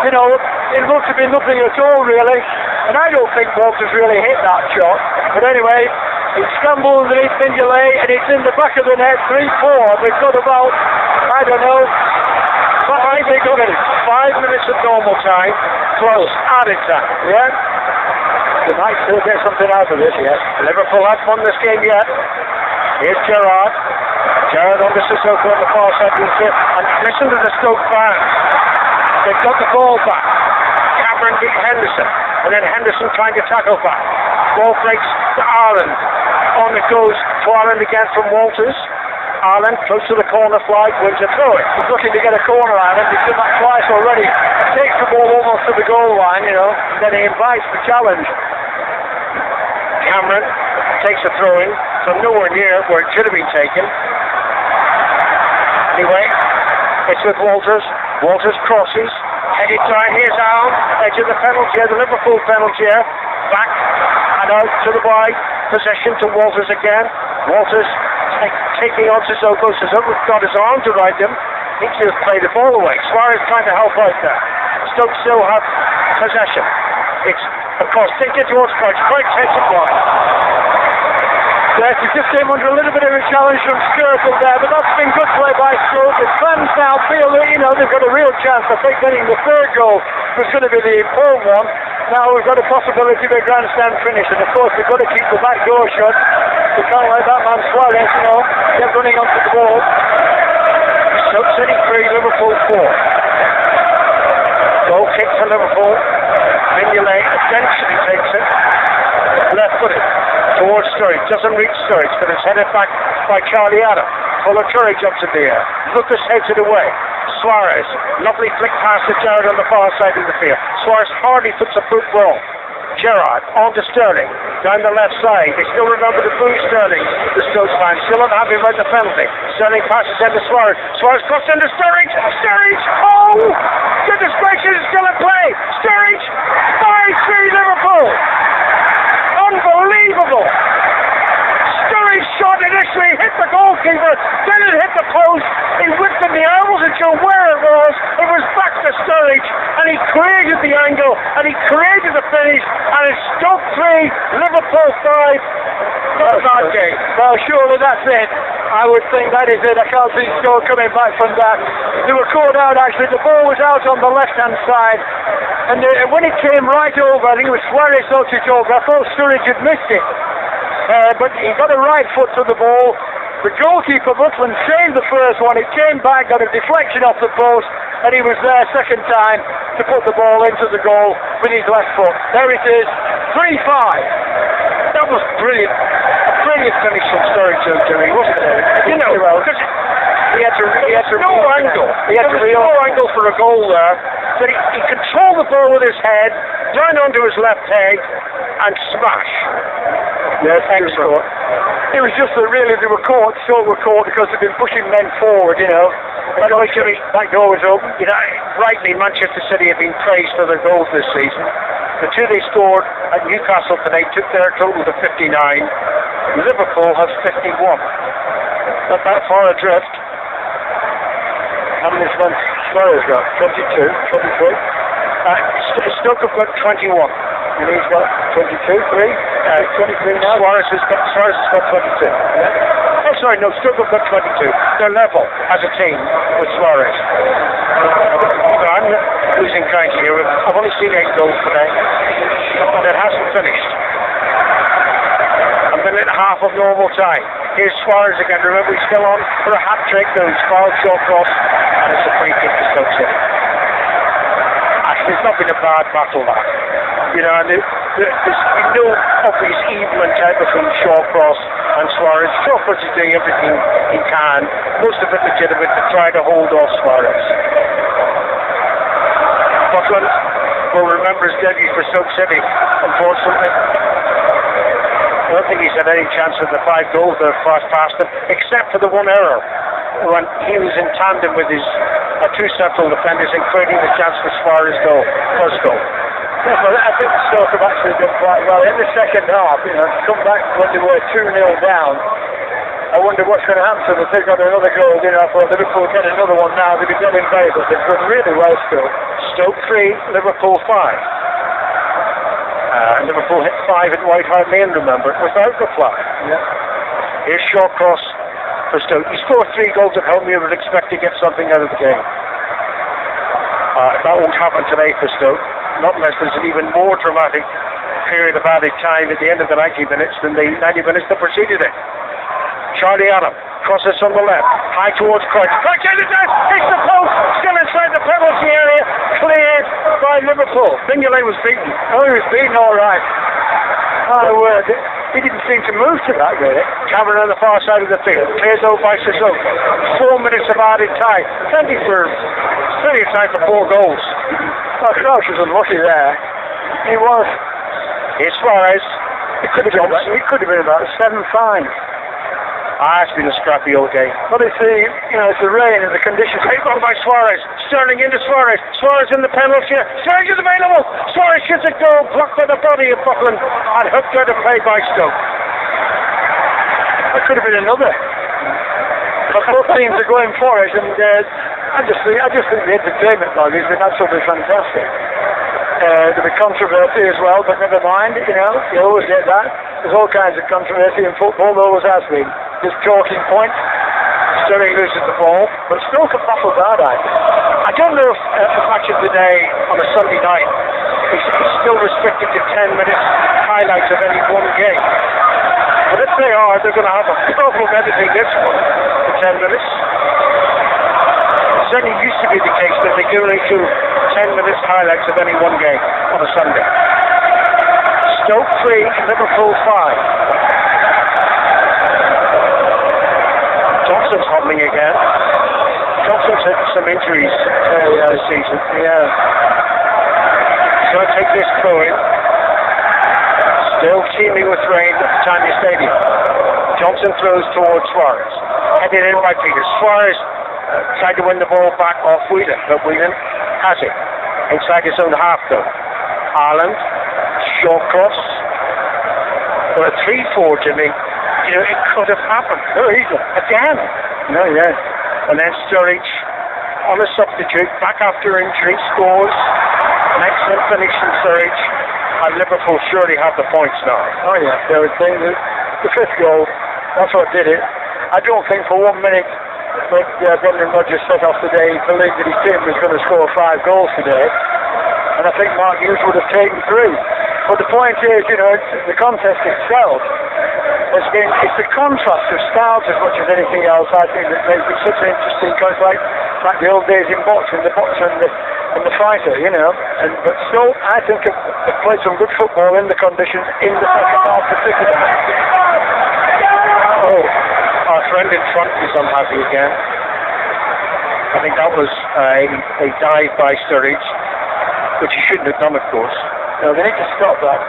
It looked to be nothing at all, really. And I don't think Walters really hit that shot. But anyway, he scrambled underneath Mignolet, and it's in the back of the net, 3-4. They've got about, 5 take a look at it. 5 minutes of normal time. Close. Added time. Yeah? They might still get something out of this, yes. Liverpool haven't won this game yet. Here's Gerrard. Gerrard on the Sissoko on the far side of the field. And listen to the Stoke fans. They've got the ball back. Cameron beat Henderson. And then Henderson trying to tackle back. Ball breaks to Ireland. On it goes to Ireland again from Walters. Ireland close to the corner flag, wins a throw. He's looking to get a corner out of it. He's done that twice already. Takes the ball almost to the goal line, you know, and then he invites the challenge. Cameron takes a throw in from nowhere near where it should have been taken. Anyway, it's with Walters. Walters crosses, headed down. Here's Allen, edge of the penalty, the Liverpool penalty here. Back and out to the wide. Possession to Walters again. Walters taking on Sissoko. Sissoko's got his arm to right him. Thinks he'll play the ball away. Suarez trying to help out there. Stoke still have possession. It's across, take it towards Crouch. Crouch takes it wide. Yes, he just came under a little bit of a challenge from Skirtle there, but that's been good play by Stoke. The fans now feel that, you know, they've got a real chance of getting the third goal, which is going to be the important one. Now we've got a possibility of a grandstand finish, and of course we've got to keep the back door shut. We can't let that man Suarez, you know, get running onto the ball. Stoke City 3, Liverpool 4. Goal kick for Liverpool. Mignolet essentially takes it. Left footed towards Sturridge. Doesn't reach Sturridge, but it's headed back by Charlie Adam. Fuller-Turry jumps in the air. Lucas heads it away. Suarez. Lovely flick pass to Gerrard on the far side of the field. Suarez hardly puts a foot wrong. Gerrard on to Sterling. Down the left side. They still remember the boo Sterling. The Stoke fans still not happy about the penalty. Sterling passes into Suarez. Suarez crosses into Sturridge. Sturridge! Oh! Goodness gracious, it's still in play. Sturridge! 5-3 Liverpool! Unbelievable! Sturridge shot initially, hit the goalkeeper, then it hit the post. He whipped in the air, wasn't sure where it was. It was back to Sturridge, and he created the angle, and he created the finish, and it's Stoke 3, Liverpool 5. Not a bad game. Well, surely that's it. I would think that is it. I can't see Stoke coming back from that. They were caught out actually. The ball was out on the left-hand side, and when it came right over, I think it was Suarez knocked it over. I thought Sturridge had missed it. But he got a right foot to the ball. The goalkeeper, Butland, saved the first one. It came back, got a deflection off the post, and he was there second time to put the ball into the goal with his left foot. There it is, 3-5. That was brilliant. A brilliant finish from Sturridge, Jerry, wasn't it? You know, because he had no angle. He had no angle for a goal there. But he controlled the ball with his head, down onto his left leg, and smash. Yes, excellent. It was just that really they were caught, Stoke were caught because they've been pushing men forward, you know. And Jerry, back door was open. You know, rightly, Manchester City have been praised for their goals this season. The two they scored at Newcastle tonight took their total to 59. Liverpool has 51. Not that far adrift. How many has Suarez got? 22, 23? Stoke have got 21. And he's got 22, 23 now. Suarez has got 22. Yeah. Oh, sorry, no, Stoke have got 22. They're level as a team with Suarez. I'm losing count here. I've only seen 8 goals today, and it hasn't finished. A minute and a half of normal time. Here's Suarez again. Remember, he's still on for a hat-trick. No, he's fouled short cross, and it's a free kick to Stoke City. Actually, it's not been a bad battle, that. You know, and there's no obvious evil intent between Shawcross and Suarez. Shawcross is doing everything he can, most of it legitimate, to try to hold off Suarez. Butland will remember his debut for Stoke City, unfortunately. I don't think he's had any chance of the 5 goals that have passed past him, except for the one error when he was in tandem with his 2 central defenders and creating the chance for Suarez's goal, first goal. Yes, well, I think Stoke have actually done quite well in the second half. You know, to come back when they were 2-0 down. I wonder what's going to happen to them if they've got another goal. You know, I thought Liverpool get another one now. They'll be dead in favour. They've done really well still. Stoke 3, Liverpool 5. Liverpool hit 5 at White Hart Lane, remember, without reply. Yeah. Here's Shawcross for Stoke. You score 3 goals at home, you would expect to get something out of the game. That won't happen today for Stoke, not unless there's an even more dramatic period of added time at the end of the 90 minutes than the 90 minutes that preceded it. Charlie Adam crosses from the left, high towards Croix. Croix hits the post, still inside the penalty area, cleared by Liverpool. Mignolet was beaten. Oh, he was beaten all right. He didn't seem to move to that, really. Cameron on the far side of the field, clears out by Sissoko. 4 minutes of added time. Plenty of time for 4 goals. Oh, Crouch was unlucky there. He was. Here's Suarez. He could have been about 7-5. It's been a scrappy old game. But it's the rain and the conditions. Take on by Suarez. Sterling into Suarez. Suarez in the penalty. Sterling is available. Suarez shoots a goal, blocked by the body of Buckland and hooked out of play by Stoke. That could have been another. But both teams are going for it, and I just think the entertainment value has been absolutely fantastic. There'll be controversy as well, but never mind. You always get that. There's all kinds of controversy in football. There always has been. Just talking points. Sterling loses the ball, but Stoke have baffled that, I think. I don't know if the match of the day on a Sunday night is still restricted to 10 minutes highlights of any one game. But if they are, they're going to have a problem editing this one for 10 minutes. It certainly used to be the case that they go into 10 minutes highlights of any one game on a Sunday. Stoke 3, Liverpool 5. Johnson's hobbling again. Johnson's had some injuries this season. Yeah. So I take this throw in. Still teeming with rain at the Tanya Stadium. Johnson throws towards Suarez. Headed in by Peters. Suarez tried to win the ball back off Whelan, but Whelan has it. Inside his own half though. Ireland, short cross. Well, a 3-4, Jimmy. It could have happened. Oh, easily. Again. No, yes. And then Sturridge on a substitute, back after injury, scores. An excellent finish from Sturridge. And Liverpool surely have the points now. Oh, yeah. They were saying the 5th goal, that's what did it. I don't think for 1 minute that Brendan Rodgers set off today, he believed that his team was going to score 5 goals today. And I think Mark Hughes would have taken 3. But the point is, it's the contest itself. It's the contrast of styles as much as anything else. I think that makes it such an interesting contrast, like the old days in boxing, the boxer and the fighter, but still, I think they've played some good football in the conditions in the second half particularly. Oh, our friend in front is unhappy again. I think that was a dive by Sturridge, which he shouldn't have done, of course. No, they need to stop that.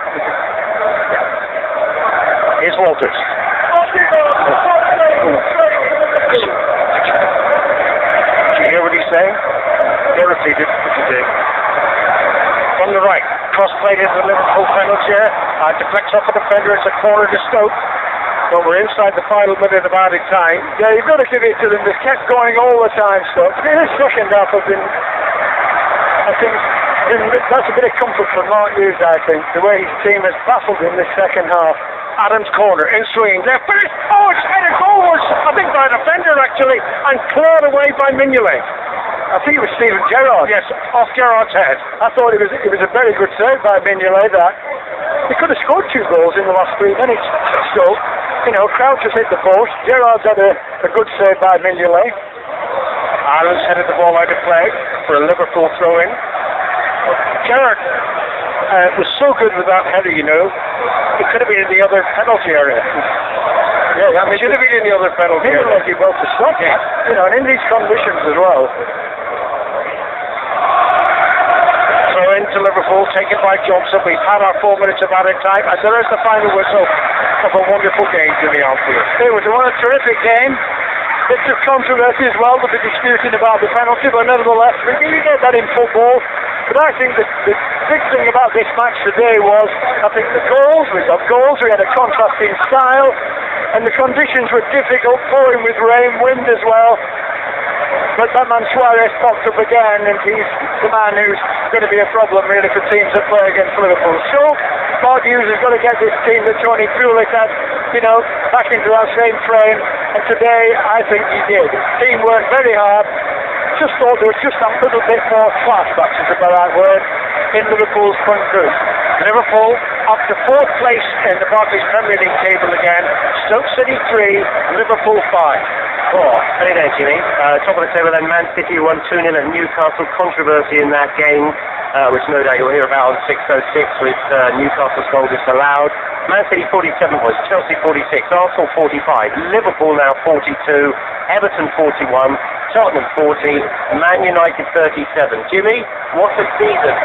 Here's Walters. Did you hear what he's saying? They repeated what you did. From the right, cross played into the Liverpool penalty area. Deflects off a defender. It's a corner to Stoke. But we're inside the final minute of added time. Yeah, you've got to give it to them. They've kept going all the time, Stoke. In the second half have been, I think, that's a bit of comfort for Mark Hughes, I think, the way his team has baffled in this second half. Adams corner, in swing, left finish. Oh, it's headed forwards, I think by a defender actually, and cleared away by Mignolet. I think it was Stephen Gerrard. Yes, off Gerrard's head. I thought it was a very good save by Mignolet, that. He could have scored 2 goals in the last 3 minutes. So, Crouch has hit the post. Gerrard's had a good save by Mignolet. Ireland's headed the ball out of play for a Liverpool throw-in. Gerrard was so good with that header, it could have been in the other penalty area. Yeah, I mean, it should have been in the other penalty area. Like well to stop it. And in these conditions as well. Throw into Liverpool, taken by Johnson. We've had our 4 minutes of added time, and there is the final whistle of a wonderful game to the Anfield. It was a terrific game. Bits of controversy as well with the disputing about the penalty, but nevertheless, you get that in football. But I think the big thing about this match today was, I think we got goals, we had a contrasting style, and the conditions were difficult, pouring with rain, wind as well. But that man Suarez popped up again, and he's the man who's going to be a problem really for teams that play against Liverpool. So, Mark Hughes has got to get this team that Tony Pulis had, back into that same frame. And today, I think he did. The team worked very hard. just thought there was just a little bit more class, that's the right word, in Liverpool's front group. Liverpool up to 4th place in the Barclays Premier League table again. Stoke City 3, Liverpool 5. Oh, hey there, Jimmy. Top of the table then, Man City won 2-0 at Newcastle. Controversy in that game, which no doubt you'll hear about on 606 with Newcastle's goal disallowed. Man City 47 points, Chelsea 46, Arsenal 45, Liverpool now 42, Everton 41, Tottenham 40, Man United 37. Jimmy, what a season